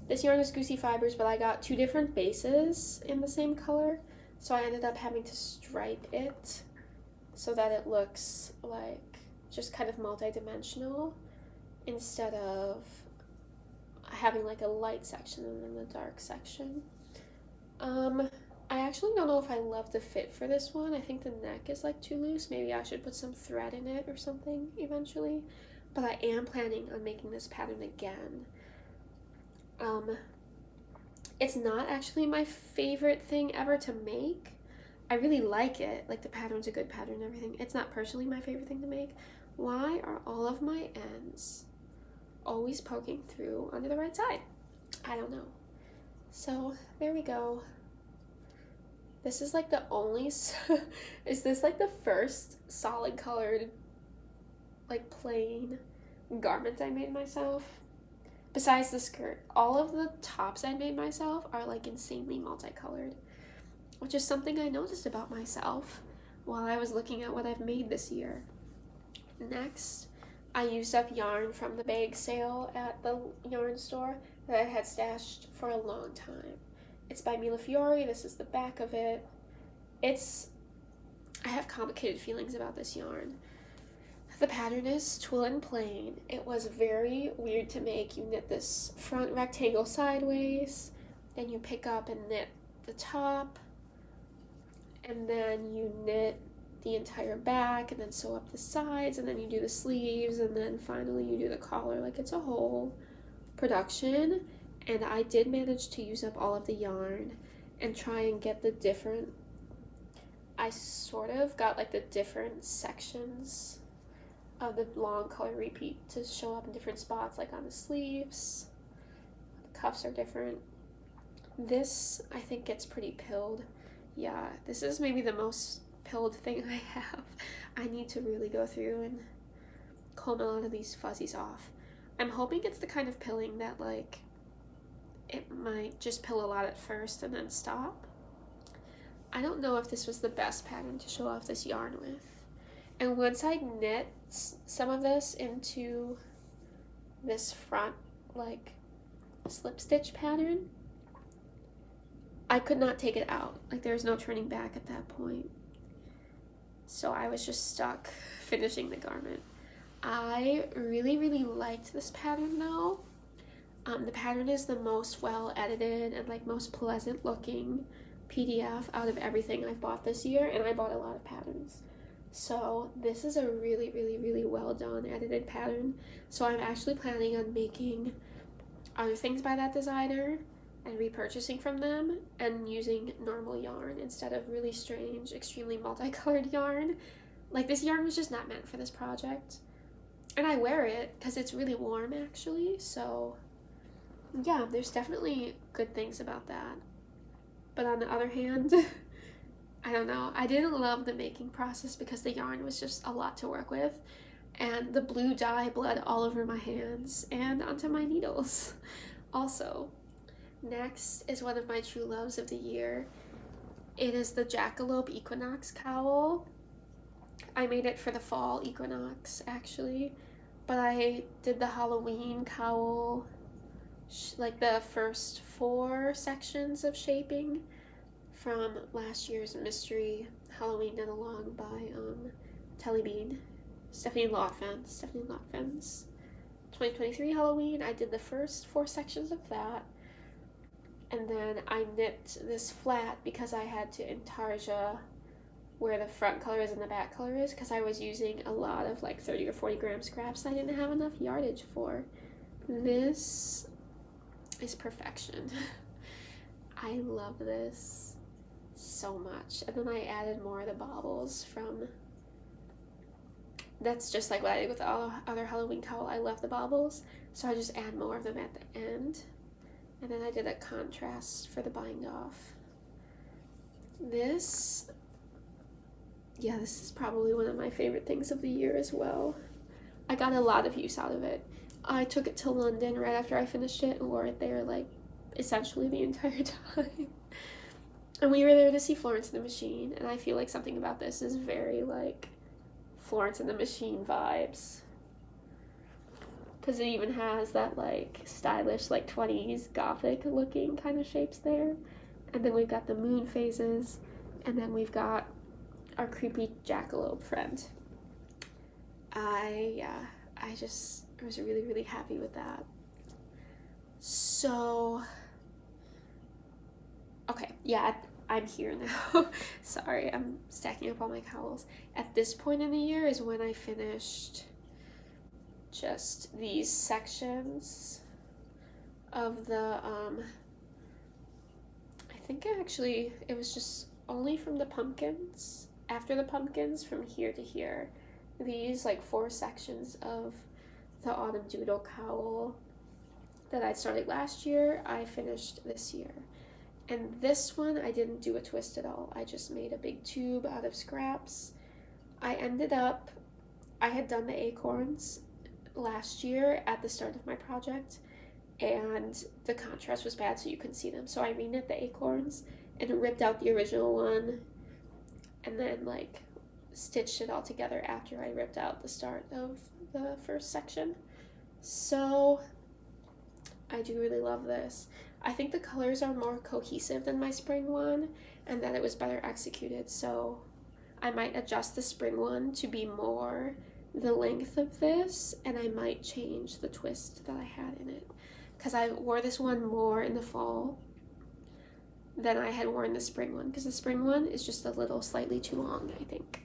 This yarn is Goosey Fibers, but I got 2 different bases in the same color. So I ended up having to stripe it so that it looks like just kind of multi-dimensional instead of having like a light section and then a dark section. I actually don't know if I love the fit for this one. I think the neck is like too loose. Maybe I should put some thread in it or something eventually. But I am planning on making this pattern again. It's not actually my favorite thing ever to make. I really like it. Like, the pattern's a good pattern and everything. It's not personally my favorite thing to make, Why are all of my ends always poking through onto the right side? I don't know. So there we go. This is like the only, is this like the first solid colored, like plain garment I made myself? Besides the skirt, all of the tops I made myself are like insanely multicolored, which is something I noticed about myself while I was looking at what I've made this year. Next, I used up yarn from the bag sale at the yarn store that I had stashed for a long time. It's by Mila Fiore. This is the back of it. I have complicated feelings about this yarn. The pattern is twill and plain. It was very weird to make. You knit this front rectangle sideways, then you pick up and knit the top, and then you knit the entire back, and then sew up the sides, and then you do the sleeves, and then finally you do the collar. Like, it's a whole production, and I did manage to use up all of the yarn and try and get the different, I sort of got like the different sections of the long color repeat to show up in different spots, like on the sleeves. The cuffs are different. This, I think, gets pretty pilled. Yeah, this is maybe the most pilled thing I have. I need to really go through and comb a lot of these fuzzies off. I'm hoping it's the kind of pilling that, like, it might just pill a lot at first and then stop. I don't know if this was the best pattern to show off this yarn with. And once I knit some of this into this front, like, slip stitch pattern, I could not take it out. Like, there was no turning back at that point. So I was just stuck finishing the garment. I really, really liked this pattern though. The pattern is the most well edited and like most pleasant looking PDF out of everything I've bought this year, and I bought a lot of patterns. So this is a really, really, really well done edited pattern. So I'm actually planning on making other things by that designer and repurchasing from them and using normal yarn instead of really strange, extremely multicolored yarn. Like, this yarn was just not meant for this project. And I wear it because it's really warm actually, so yeah, there's definitely good things about that. But on the other hand, I don't know, I didn't love the making process because the yarn was just a lot to work with, and the blue dye bled all over my hands and onto my needles also. Next is one of my true loves of the year. It is the Jackalope Equinox cowl. I made it for the fall equinox actually, but I did the Halloween cowl, like the first 4 sections of shaping from last year's mystery Halloween knit along by Tellybean, Stephanie Lotfen's 2023 Halloween. I did the first 4 sections of that. And then I knit this flat because I had to intarsia where the front color is and the back color is, because I was using a lot of like 30 or 40 gram scraps I didn't have enough yardage for. This is perfection. I love this so much. And then I added more of the baubles from, that's just like what I did with all other Halloween cowl. I love the baubles, so I just add more of them at the end. And then I did a contrast for the bind off. This is probably one of my favorite things of the year as well. I got a lot of use out of it. I took it to London right after I finished it and wore it there like essentially the entire time. And we were there to see Florence and the Machine, and I feel like something about this is very like Florence and the Machine vibes. Because it even has that like stylish like 20s gothic looking kind of shapes there. And then we've got the moon phases, and then we've got our creepy jackalope friend. I was really, really happy with that. So, okay, yeah, I'm here now. Sorry, I'm stacking up all my cowls. At this point in the year is when I finished just these sections of the, I think it was just only from the pumpkins, after the pumpkins, from here to here, these like 4 sections of the Autumn Doodle cowl that I started last year, I finished this year. And this one, I didn't do a twist at all. I just made a big tube out of scraps. I had done the acorns last year at the start of my project, and the contrast was bad so you couldn't see them. So I reknit the acorns and ripped out the original one and then like stitched it all together after I ripped out the start of the first section. So I do really love this. I think the colors are more cohesive than my spring one and that it was better executed, so I might adjust the spring one to be more the length of this, and I might change the twist that I had in it, because I wore this one more in the fall than I had worn the spring one, because the spring one is just a little slightly too long, I think.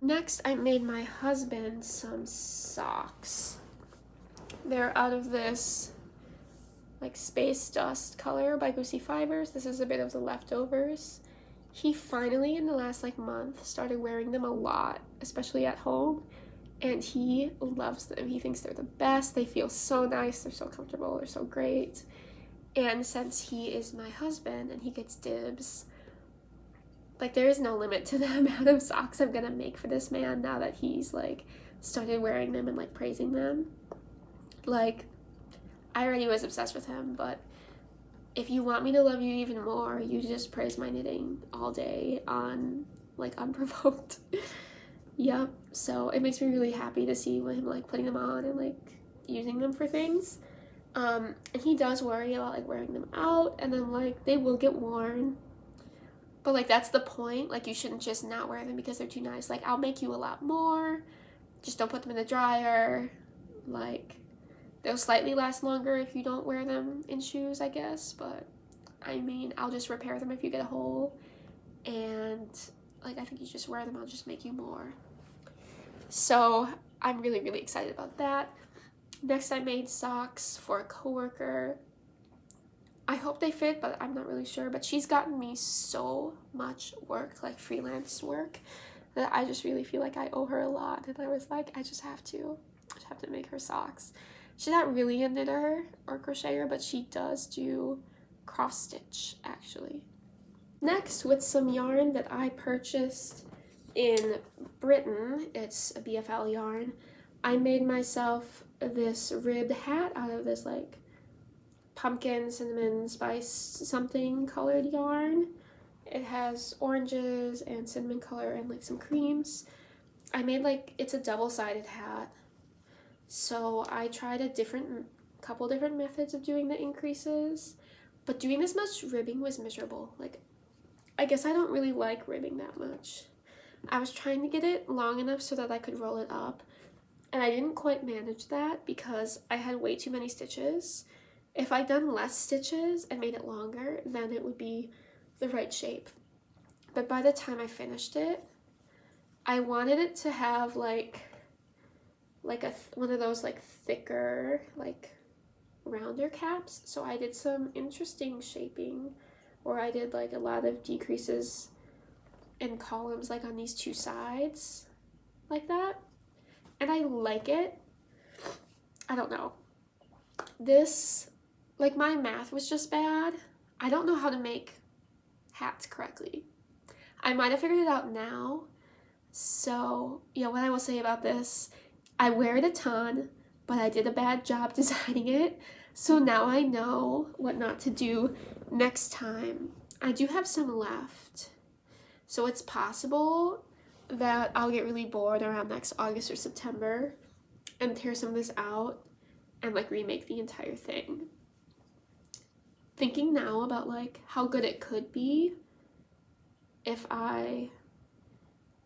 Next, I made my husband some socks. They're out of this like space dust color by Goosey Fibers. This is a bit of the leftovers. He finally, in the last like month, started wearing them a lot, especially at home, and he loves them. He thinks they're the best. They feel so nice. They're so comfortable. They're so great. And since he is my husband and he gets dibs, like there is no limit to the amount of socks I'm gonna make for this man now that he's like started wearing them and like praising them. Like, I already was obsessed with him, but if you want me to love you even more, you just praise my knitting all day on like unprovoked. Yep. So it makes me really happy to see him like putting them on and like using them for things. And he does worry about like wearing them out, and then like they will get worn. But like that's the point. Like you shouldn't just not wear them because they're too nice. Like I'll make you a lot more. Just don't put them in the dryer. Like they'll slightly last longer if you don't wear them in shoes, I guess, but I mean, I'll just repair them if you get a hole, and like I think you just wear them, I'll just make you more. So I'm really, really excited about that. Next, I made socks for a coworker. I hope they fit, but I'm not really sure, but she's gotten me so much work, like freelance work, that I just really feel like I owe her a lot, and I was like, I just have to make her socks. She's not really a knitter or crocheter, but she does do cross stitch, actually. Next, with some yarn that I purchased in Britain, it's a BFL yarn, I made myself this ribbed hat out of this like pumpkin, cinnamon, spice something colored yarn. It has oranges and cinnamon color and like some creams. I made like, it's a double-sided hat. So I tried a couple different methods of doing the increases, but doing this much ribbing was miserable. Like, I guess I don't really like ribbing that much. I was trying to get it long enough so that I could roll it up, and I didn't quite manage that because I had way too many stitches. If I'd done less stitches and made it longer, then it would be the right shape. But by the time I finished it, I wanted it to have like one of those like thicker, like rounder caps. So I did some interesting shaping, or I did like a lot of decreases and columns like on these two sides like that, and I like it. I don't know, this, like my math was just bad. I don't know how to make hats correctly. I might have figured it out now. So yeah, what I will say about this, I wear it a ton, but I did a bad job designing it, so now I know what not to do next time. I do have some left, so it's possible that I'll get really bored around next August or September and tear some of this out and like remake the entire thing. Thinking now about like how good it could be if I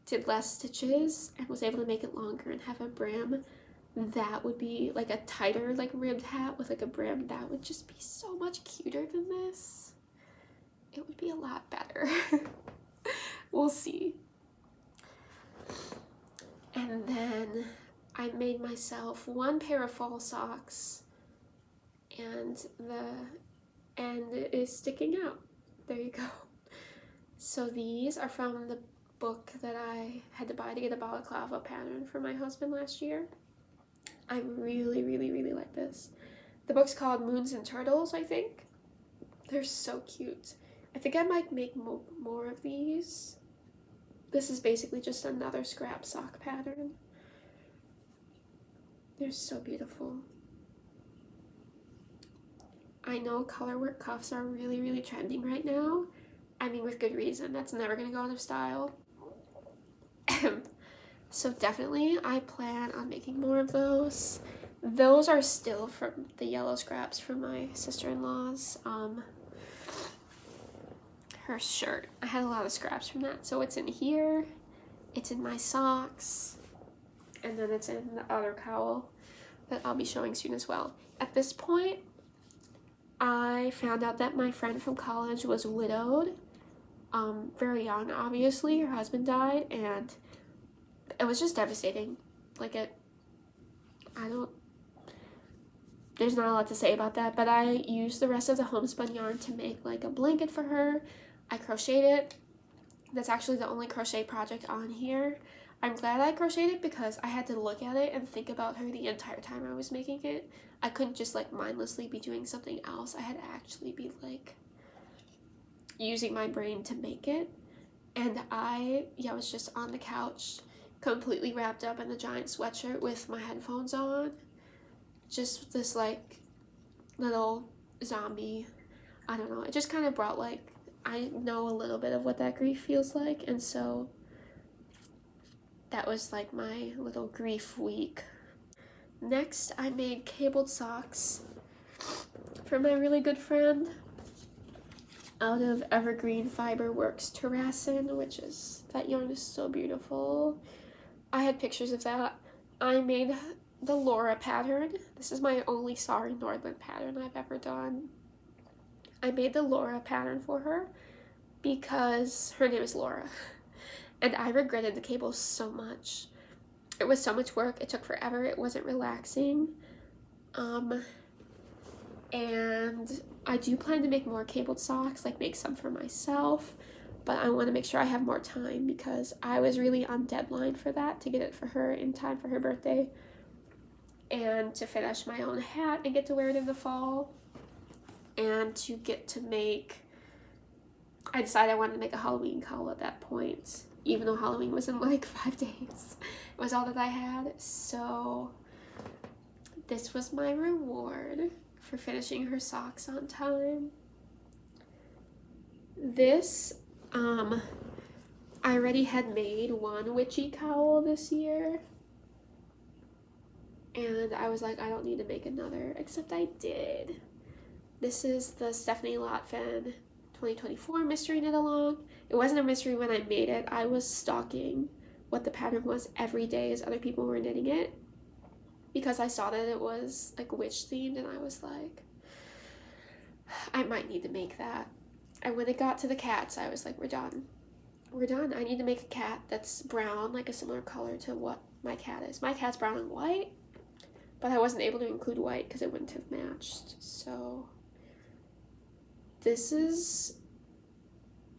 did less stitches and was able to make it longer and have a brim, that would be like a tighter like ribbed hat with like a brim. That would just be so much cuter than this. It would be a lot better. We'll see. And then I made myself one pair of fall socks, and the end is sticking out. There you go. So these are from the book that I had to buy to get a balaclava pattern for my husband last year. I really, really, really like this. The book's called Moons and Turtles, I think. They're so cute. I think I might make more of these. This is basically just another scrap sock pattern. They're so beautiful. I know colorwork cuffs are really, really trending right now. I mean, with good reason. That's never gonna go out of style. So definitely, I plan on making more of those. Those are still from the yellow scraps from my sister-in-law's her shirt. I had a lot of scraps from that. So it's in here, it's in my socks, and then it's in the other cowl that I'll be showing soon as well. At this point, I found out that my friend from college was widowed, very young, obviously. Her husband died, and it was just devastating. Like, there's not a lot to say about that, but I used the rest of the homespun yarn to make like a blanket for her. I crocheted it. That's actually the only crochet project on here. I'm glad I crocheted it because I had to look at it and think about her the entire time I was making it. I couldn't just like mindlessly be doing something else. I had to actually be like using my brain to make it. And I was just on the couch, completely wrapped up in a giant sweatshirt with my headphones on. Just this like little zombie, I don't know, it just kind of brought like, I know a little bit of what that grief feels like, and so that was like my little grief week. Next, I made cabled socks for my really good friend out of Evergreen Fiber Works Terracin, which is, that yarn is so beautiful. I had pictures of that. I made the Laura pattern. This is my only Sorry Nordland pattern I've ever done. I made the Laura pattern for her because her name is Laura, and I regretted the cables so much. It was so much work, it took forever, it wasn't relaxing, and I do plan to make more cabled socks, like make some for myself, but I want to make sure I have more time because I was really on deadline for that, to get it for her in time for her birthday, and to finish my own hat and get to wear it in the fall, and to get to make, I decided I wanted to make a Halloween cowl at that point, even though Halloween was in like 5 days. It was all that I had, so this was my reward for finishing her socks on time. This, I already had made one witchy cowl this year, and I was like, I don't need to make another, except I did. This is the Stephanie Lotfin 2024 mystery knit along. It wasn't a mystery when I made it. I was stalking what the pattern was every day as other people were knitting it, because I saw that it was like witch themed, and I was like, I might need to make that. And when it got to the cats, I was like, we're done. We're done. I need to make a cat that's brown, like a similar color to what my cat is. My cat's brown and white, but I wasn't able to include white because it wouldn't have matched. So this is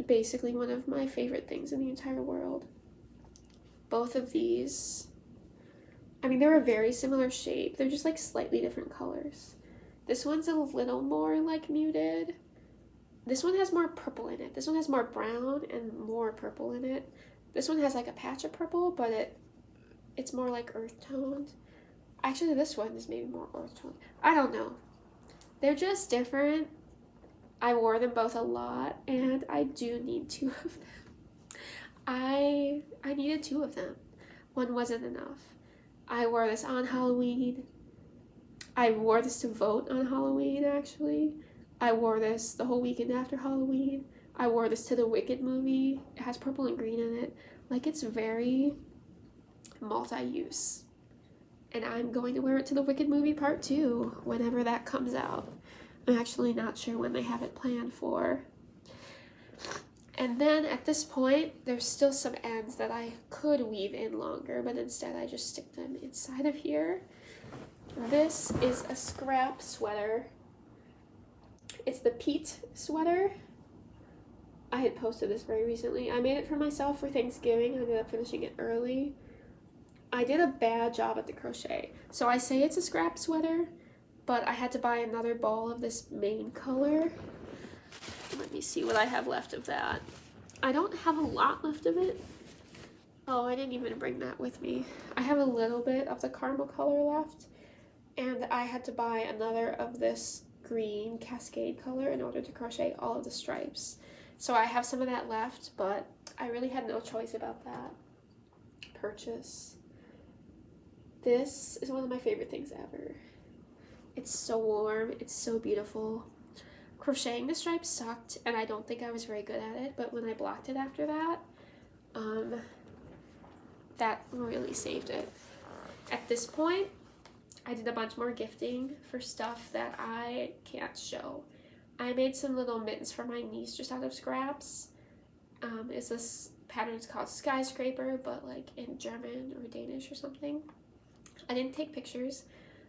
basically one of my favorite things in the entire world. Both of these, I mean, they're a very similar shape. They're just like slightly different colors. This one's a little more like muted. This one has more purple in it. This one has more brown and more purple in it. This one has like a patch of purple, but it's more like earth toned. Actually, this one is maybe more earth toned. I don't know. They're just different. I wore them both a lot, and I do need 2 of them. I needed 2 of them. One wasn't enough. I wore this on Halloween. I wore this to vote on Halloween, actually. I wore this the whole weekend after Halloween. I wore this to the Wicked movie. It has purple and green in it. Like, it's very multi-use. And I'm going to wear it to the Wicked movie part 2 whenever that comes out. I'm actually not sure when they have it planned for. And then at this point, there's still some ends that I could weave in longer, but instead I just stick them inside of here. This is a scrap sweater. It's the Pete sweater. I had posted this very recently. I made it for myself for Thanksgiving. I ended up finishing it early. I did a bad job at the crochet. So I say it's a scrap sweater, but I had to buy another ball of this main color. Let me see what I have left of that. I don't have a lot left of it. Oh, I didn't even bring that with me. I have a little bit of the caramel color left, and I had to buy another of this green cascade color in order to crochet all of the stripes. So I have some of that left, but I really had no choice about that purchase. This is one of my favorite things ever. It's so warm, it's so beautiful. Crocheting the stripes sucked, and I don't think I was very good at it, but when I blocked it after that, that really saved it. At this point, I did a bunch more gifting for stuff that I can't show. I made some little mittens for my niece just out of scraps. It's this pattern, it's called Skyscraper, but like in German or Danish or something. I didn't take pictures,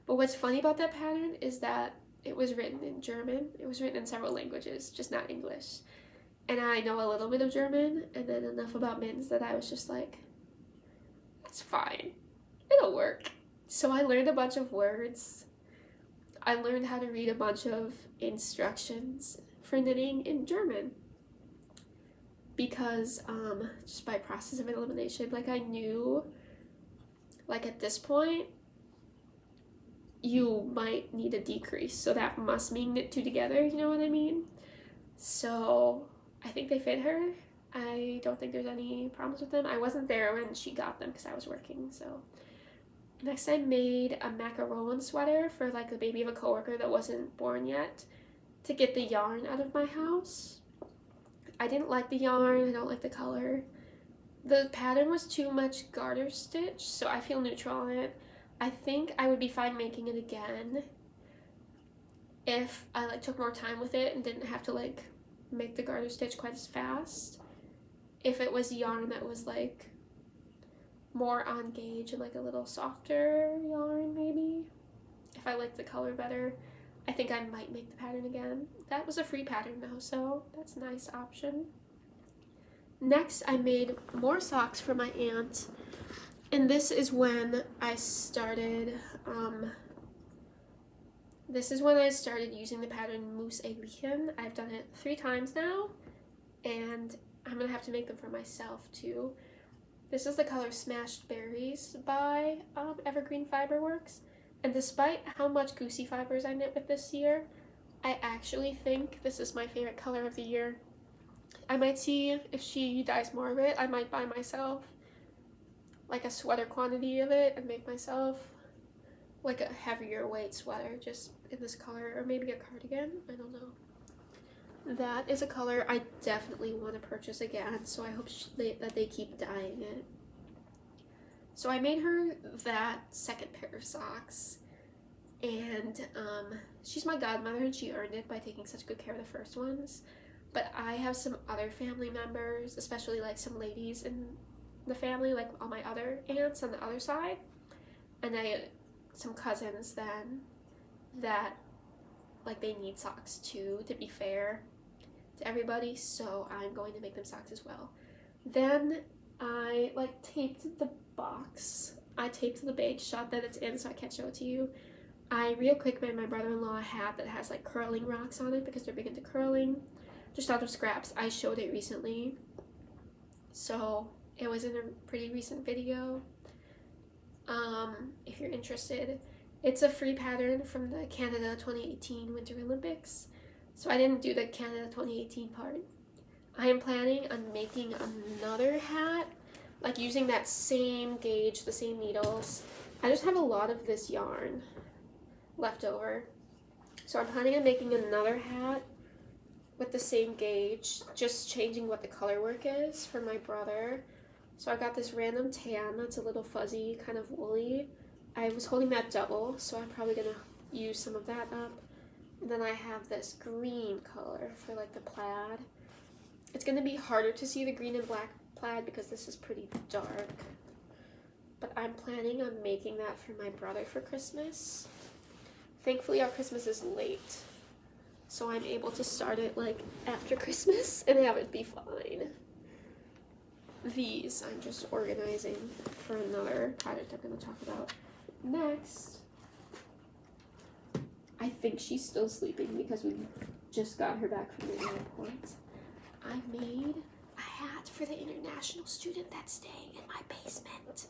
but what's funny about that pattern is that it was written in German. It was written in several languages, just not English. And I know a little bit of German, and then enough about mittens that I was just like, that's fine. It'll work. So I learned a bunch of words. I learned how to read a bunch of instructions for knitting in German. Because just by process of elimination, like I knew, like at this point, you might need a decrease. So that must mean knit two together, you know what I mean? So I think they fit her. I don't think there's any problems with them. I wasn't there when she got them because I was working, so. Next I made a macaron sweater for like the baby of a coworker that wasn't born yet to get the yarn out of my house. I didn't like the yarn, I don't like the color. The pattern was too much garter stitch, so I feel neutral on it. I think I would be fine making it again if I like took more time with it and didn't have to like make the garter stitch quite as fast. If it was yarn that was like more on gauge and like a little softer yarn maybe. If I liked the color better, I think I might make the pattern again. That was a free pattern though, so that's a nice option. Next, I made more socks for my aunt, and this is when I started using the pattern Moose a Lichen. I've done it 3 times now, and I'm gonna have to make them for myself too. This is the color Smashed Berries by Evergreen Fiberworks, and despite how much goosey fibers I knit with this year, I actually think this is my favorite color of the year. I might see if she dyes more of it, I might buy myself like a sweater quantity of it and make myself like a heavier weight sweater just in this color, or maybe a cardigan, I don't know. That is a color I definitely want to purchase again, so I hope that they keep dyeing it. So I made her that second pair of socks, and she's my godmother and she earned it by taking such good care of the first ones. But I have some other family members, especially like some ladies in the family, like all my other aunts on the other side, and some cousins then that like they need socks too, to be fair to everybody, so I'm going to make them socks as well. Then I like taped the box. I taped the beige shot that it's in so I can't show it to you. I real quick made my brother-in-law a hat that has like curling rocks on it because they're big into curling, just out of scraps. I showed it recently, so it was in a pretty recent video. If you're interested, it's a free pattern from the Canada 2018 Winter Olympics. So I didn't do the Canada 2018 part. I am planning on making another hat, like using that same gauge, the same needles. I just have a lot of this yarn left over. So I'm planning on making another hat with the same gauge, just changing what the color work is for my brother. So I got this random tan that's a little fuzzy, kind of woolly. I was holding that double, so I'm probably gonna use some of that up. And then I have this green color for like the plaid. It's gonna be harder to see the green and black plaid because this is pretty dark. But I'm planning on making that for my brother for Christmas. Thankfully our Christmas is late. so I'm able to start it like after Christmas and have it be fine. These I'm just organizing for another project I'm going to talk about next. I think she's still sleeping because we just got her back from the airport. I made a hat for the international student that's staying in my basement.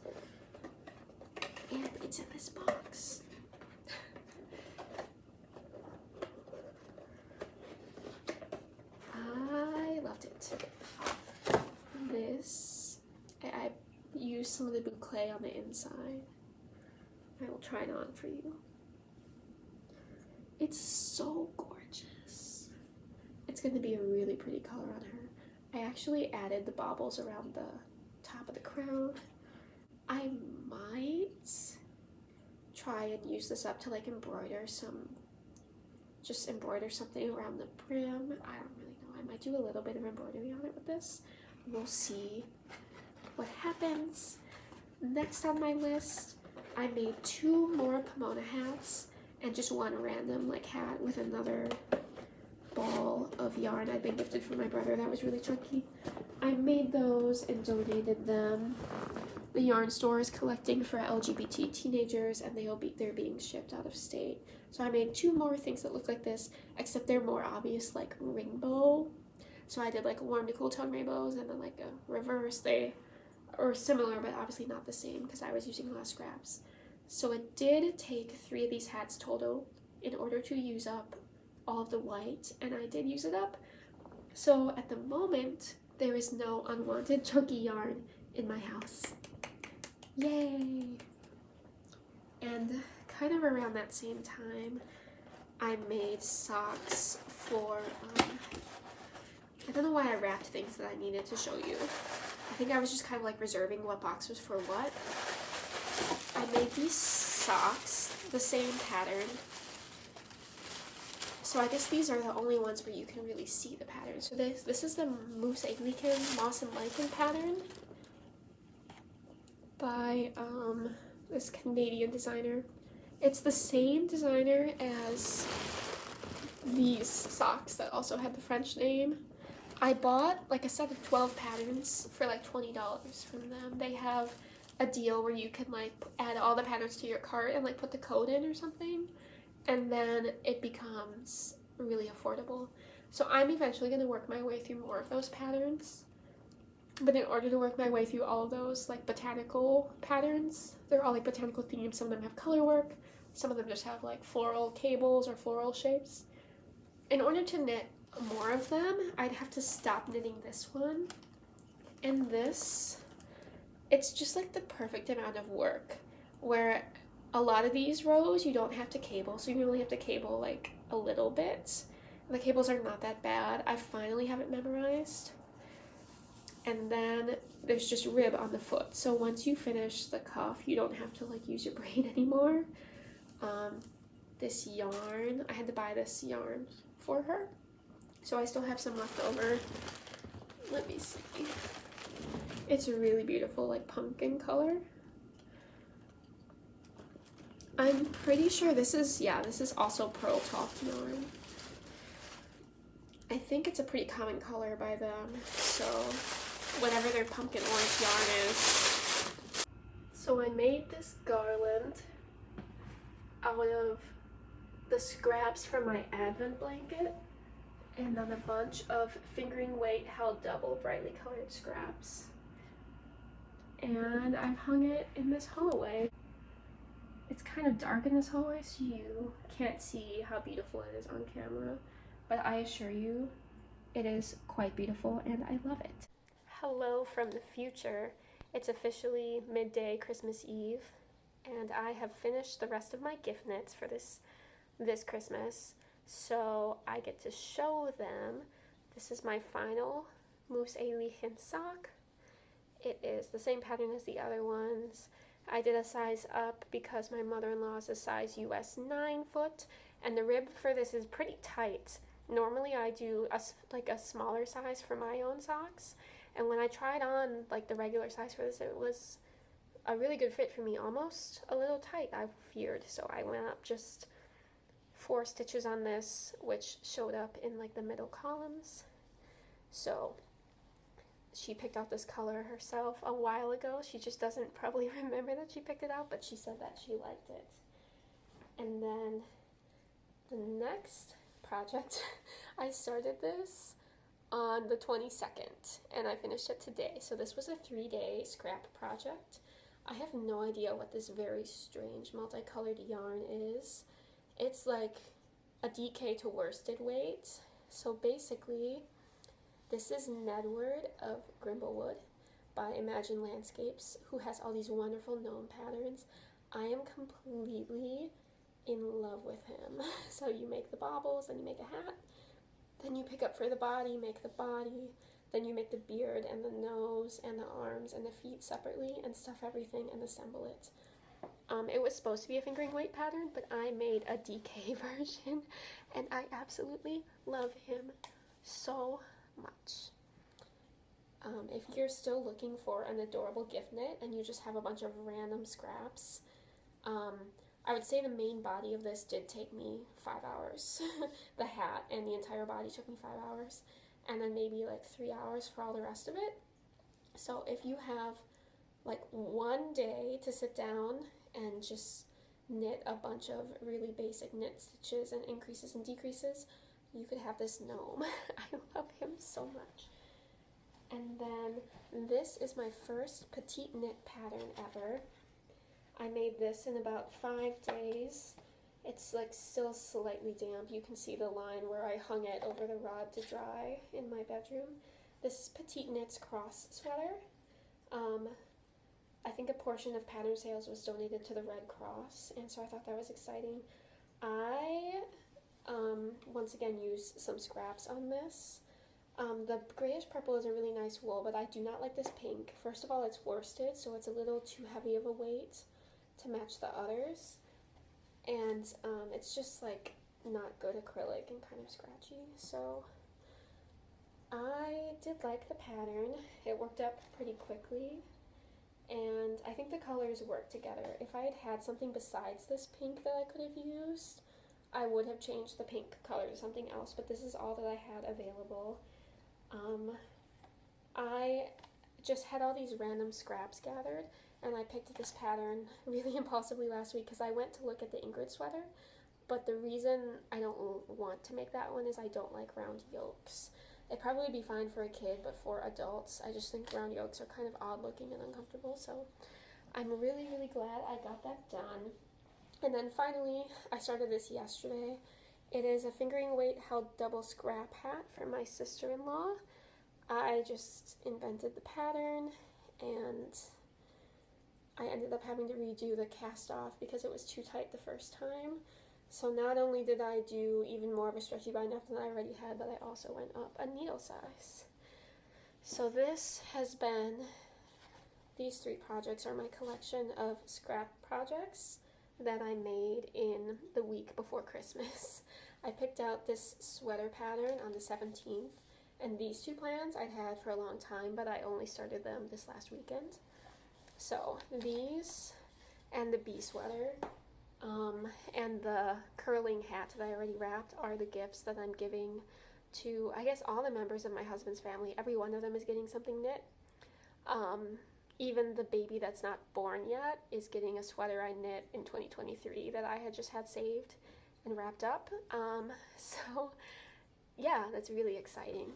And it's in this box. I loved it. This, I used some of the boucle on the inside. I will try it on for you. It's so gorgeous. It's going to be a really pretty color on her. I actually added the baubles around the top of the crown. I might try and use this up to like embroider something around the brim. I don't really know. I might do a little bit of embroidery on it with this. We'll see what happens. Next on my list, I made 2 more Pomona hats and just one random like hat with another ball of yarn I'd been gifted from my brother that was really chunky. I made those and donated them. The yarn store is collecting for LGBT teenagers and they're being shipped out of state. So I made 2 more things that look like this, except they're more obvious like rainbow. So I did like warm to cool tone rainbows and then like a reverse. They are similar but obviously not the same because I was using less scraps. So it did take 3 of these hats total in order to use up all of the white, and I did use it up. So at the moment, there is no unwanted chunky yarn in my house. Yay! And kind of around that same time, I made socks for, I don't know why I wrapped things that I needed to show you. I think I was just kind of like reserving what box was for what. I made these socks, the same pattern. So I guess these are the only ones where you can really see the pattern. So this is the Moose Anglican Moss and Lichen pattern by this Canadian designer. It's the same designer as these socks that also had the French name. I bought like a set of 12 patterns for like $20 from them. They have a deal where you can like add all the patterns to your cart and like put the code in or something, and then it becomes really affordable. So I'm eventually going to work my way through more of those patterns, but in order to work my way through all of those like botanical patterns, they're all like botanical themes. Some of them have color work, some of them just have like floral cables or floral shapes. In order to knit more of them, I'd have to stop knitting this one and this. It's just like the perfect amount of work where a lot of these rows you don't have to cable, so you only have to cable like a little bit. The cables are not that bad. I finally have it memorized. And then there's just rib on the foot. So once you finish the cuff, you don't have to like use your brain anymore. This yarn, I had to buy this yarn for her. So I still have some left over. Let me see. It's a really beautiful like pumpkin color. I'm pretty sure this is also pearl talk yarn. I think it's a pretty common color by them, so whatever their pumpkin orange yarn is. So I made this garland out of the scraps from my Advent blanket and then a bunch of fingering weight held double brightly colored scraps. And I've hung it in this hallway. It's kind of dark in this hallway, so you can't see how beautiful it is on camera, but I assure you, it is quite beautiful and I love it. Hello from the future. It's officially midday Christmas Eve, and I have finished the rest of my gift knits for this Christmas, so I get to show them. This is my final Moose Anglican sock. It is the same pattern as the other ones. I did a size up because my mother-in-law is a size US 9 foot, and the rib for this is pretty tight. Normally I do a smaller size for my own socks, and when I tried on like the regular size for this, it was a really good fit for me, almost a little tight, I feared, so I went up just 4 stitches on this, which showed up in like the middle columns. So she picked out this color herself a while ago. She just doesn't probably remember that she picked it out, but she said that she liked it. And then the next project, I started this on the 22nd and I finished it today. So this was a 3-day scrap project. I have no idea what this very strange multicolored yarn is. It's like a DK to worsted weight. So basically, this is Nedward of Grimblewood by Imagine Landscapes, who has all these wonderful gnome patterns. I am completely in love with him. So you make the baubles, then you make a hat, then you pick up for the body, make the body, then you make the beard and the nose and the arms and the feet separately and stuff everything and assemble it. It was supposed to be a fingering weight pattern, but I made a DK version and I absolutely love him so much. If you're still looking for an adorable gift knit and you just have a bunch of random scraps, I would say the main body of this did take me 5 hours. The hat and the entire body took me 5 hours, and then maybe like 3 hours for all the rest of it. So if you have like one day to sit down and just knit a bunch of really basic knit stitches and increases and decreases, you could have this gnome. I love him so much. And then this is my first petite knit pattern ever. I made this in about 5 days. It's like still slightly damp. You can see the line where I hung it over the rod to dry in my bedroom. This is Petite Knit's cross sweater. I think a portion of pattern sales was donated to the Red Cross, and so I thought that was exciting. I once again used some scraps on this. The grayish purple is a really nice wool, but I do not like this pink. First of all, it's worsted, so it's a little too heavy of a weight to match the others, and it's just like not good acrylic and kind of scratchy. So I did like the pattern. It worked up pretty quickly, and I think the colors work together. If I had had something besides this pink that I could have used, I would have changed the pink color to something else, but this is all that I had available. I just had all these random scraps gathered, and I picked this pattern really impulsively last week because I went to look at the Ingrid sweater, but the reason I don't want to make that one is I don't like round yolks. It'd probably be fine for a kid, but for adults, I just think round yolks are kind of odd looking and uncomfortable, so I'm really, really glad I got that done. And then finally, I started this yesterday. It is a fingering weight held double scrap hat for my sister-in-law. I just invented the pattern, and I ended up having to redo the cast off because it was too tight the first time. So not only did I do even more of a stretchy bind up than I already had, but I also went up a needle size. So this has been, these 3 projects are my collection of scrap projects that I made in the week before Christmas. I picked out this sweater pattern on the 17th, and these 2 plans I'd had for a long time, but I only started them this last weekend. So these and the bee sweater and the curling hat that I already wrapped are the gifts that I'm giving to, I guess, all the members of my husband's family. Every one of them is getting something knit. Even the baby that's not born yet is getting a sweater I knit in 2023 that I had just had saved and wrapped up. So yeah, that's really exciting.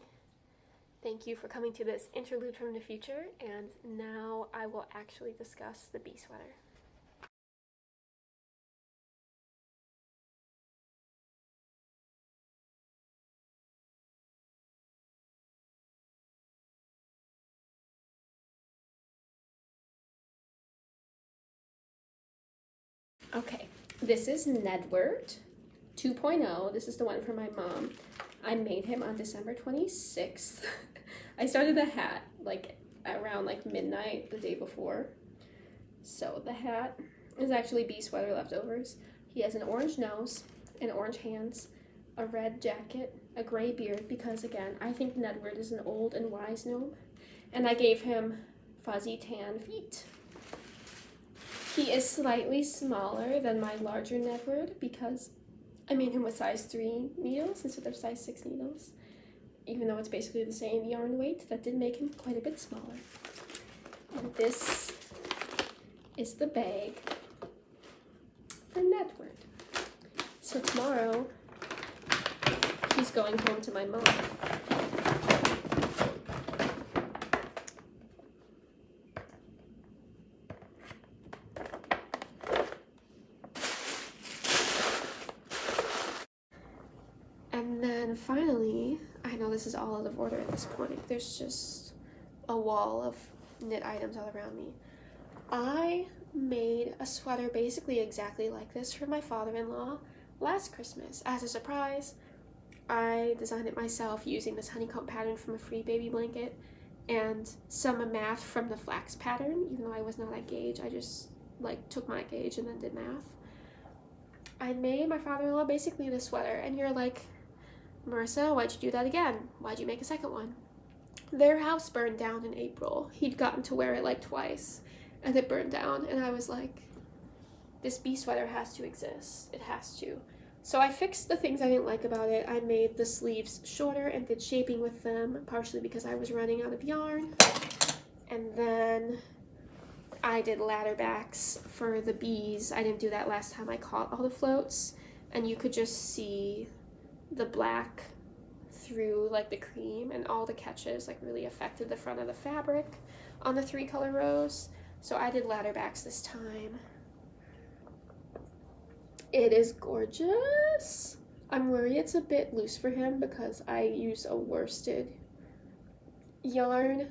Thank you for coming to this interlude from the future, and now I will actually discuss the bee sweater. Okay, this is Nedward 2.0. This is the one for my mom. I made him on December 26th. I started the hat like around like midnight the day before. So the hat is actually bee sweater leftovers. He has an orange nose and orange hands, a red jacket, a gray beard, because again, I think Nedward is an old and wise gnome. And I gave him fuzzy tan feet. He is slightly smaller than my larger Nedward because I made him with size 3 needles instead of size 6 needles. Even though it's basically the same yarn weight, that did make him quite a bit smaller. And this is the bag for Network. So tomorrow, he's going home to my mom. And then finally, I know this is all out of order at this point. There's just a wall of knit items all around me. I made a sweater basically exactly like this for my father-in-law last Christmas. As a surprise, I designed it myself using this honeycomb pattern from a free baby blanket and some math from the flax pattern. Even though I was not at gauge, I just like took my gauge and then did math. I made my father-in-law basically this sweater, and you're like, Marissa, why'd you do that again? Why'd you make a second one? Their house burned down in April. He'd gotten to wear it like twice, and it burned down, and I was like, this bee sweater has to exist. It has to. So I fixed the things I didn't like about it. I made the sleeves shorter and did shaping with them, partially because I was running out of yarn. And then I did ladder backs for the bees. I didn't do that last time I caught all the floats, and you could just see the black through like the cream, and all the catches like really affected the front of the fabric on the 3 color rows. So I did ladder backs this time. It is gorgeous. I'm worried it's a bit loose for him because I use a worsted yarn.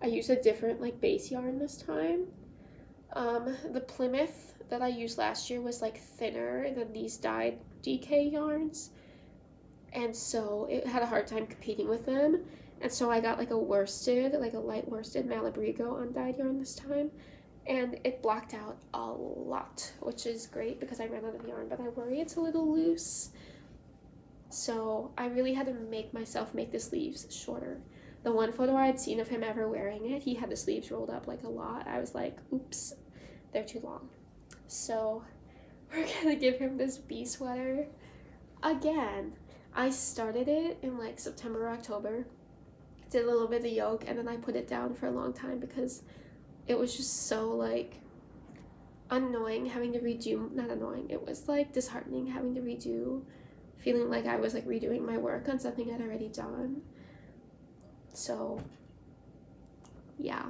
I use a different like base yarn this time. The Plymouth that I used last year was like thinner than these dyed DK yarns, and so it had a hard time competing with them. And so I got like a worsted, like a light worsted Malabrigo undyed yarn this time, and it blocked out a lot, which is great because I ran out of yarn, but I worry it's a little loose. So I really had to make myself make the sleeves shorter. The one photo I had seen of him ever wearing it, he had the sleeves rolled up like a lot. I was like, oops, they're too long. So we're gonna give him this bee sweater again. I started it in like September or October, did a little bit of the yoke, and then I put it down for a long time because it was just so like annoying having to redo, not annoying, it was like disheartening having to redo, feeling like I was like redoing my work on something I'd already done. So yeah,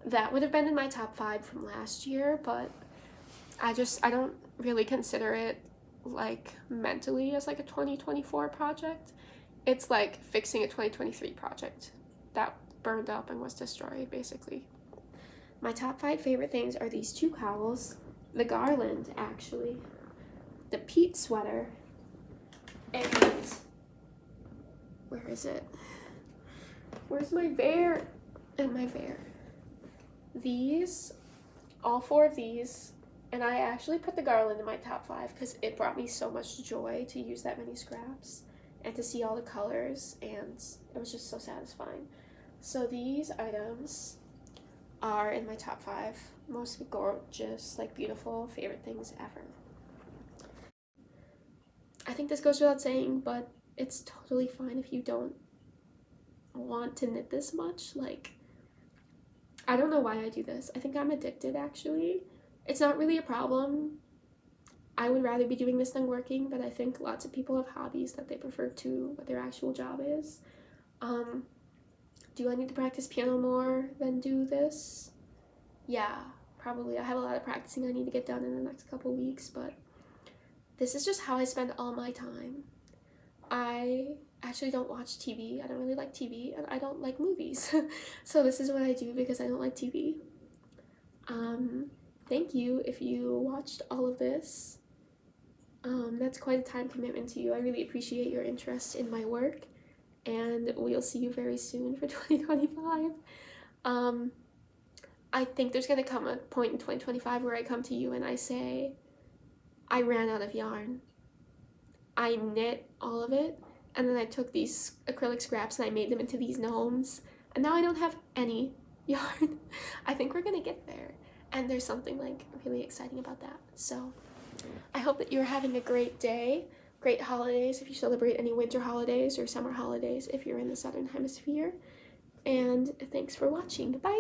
that would have been in my top 5 from last year, but I don't really consider it like mentally as like a 2024 project. It's like fixing a 2023 project that burned up and was destroyed basically. My top 5 favorite things are these 2 cowls, the garland actually, the Pete sweater, and where is it? Where's my Vare? And my Vare. These, all 4 of these, and I actually put the garland in my top 5 because it brought me so much joy to use that many scraps and to see all the colors, and it was just so satisfying. So these items are in my top 5 most gorgeous, like beautiful, favorite things ever. I think this goes without saying, but it's totally fine if you don't want to knit this much. Like, I don't know why I do this. I think I'm addicted actually. It's not really a problem. I would rather be doing this than working, but I think lots of people have hobbies that they prefer to what their actual job is. Do I need to practice piano more than do this? Yeah, probably. I have a lot of practicing I need to get done in the next couple weeks, but this is just how I spend all my time. I actually don't watch TV. I don't really like TV, and I don't like movies. So this is what I do because I don't like TV. Thank you if you watched all of this. That's quite a time commitment to you. I really appreciate your interest in my work, and we'll see you very soon for 2025. I think there's going to come a point in 2025 where I come to you and I say, I ran out of yarn. I knit all of it, and then I took these acrylic scraps and I made them into these gnomes, and now I don't have any yarn. I think we're going to get there, and there's something like really exciting about that. So I hope that you're having a great day, great holidays if you celebrate any winter holidays or summer holidays if you're in the Southern Hemisphere. And thanks for watching. Bye!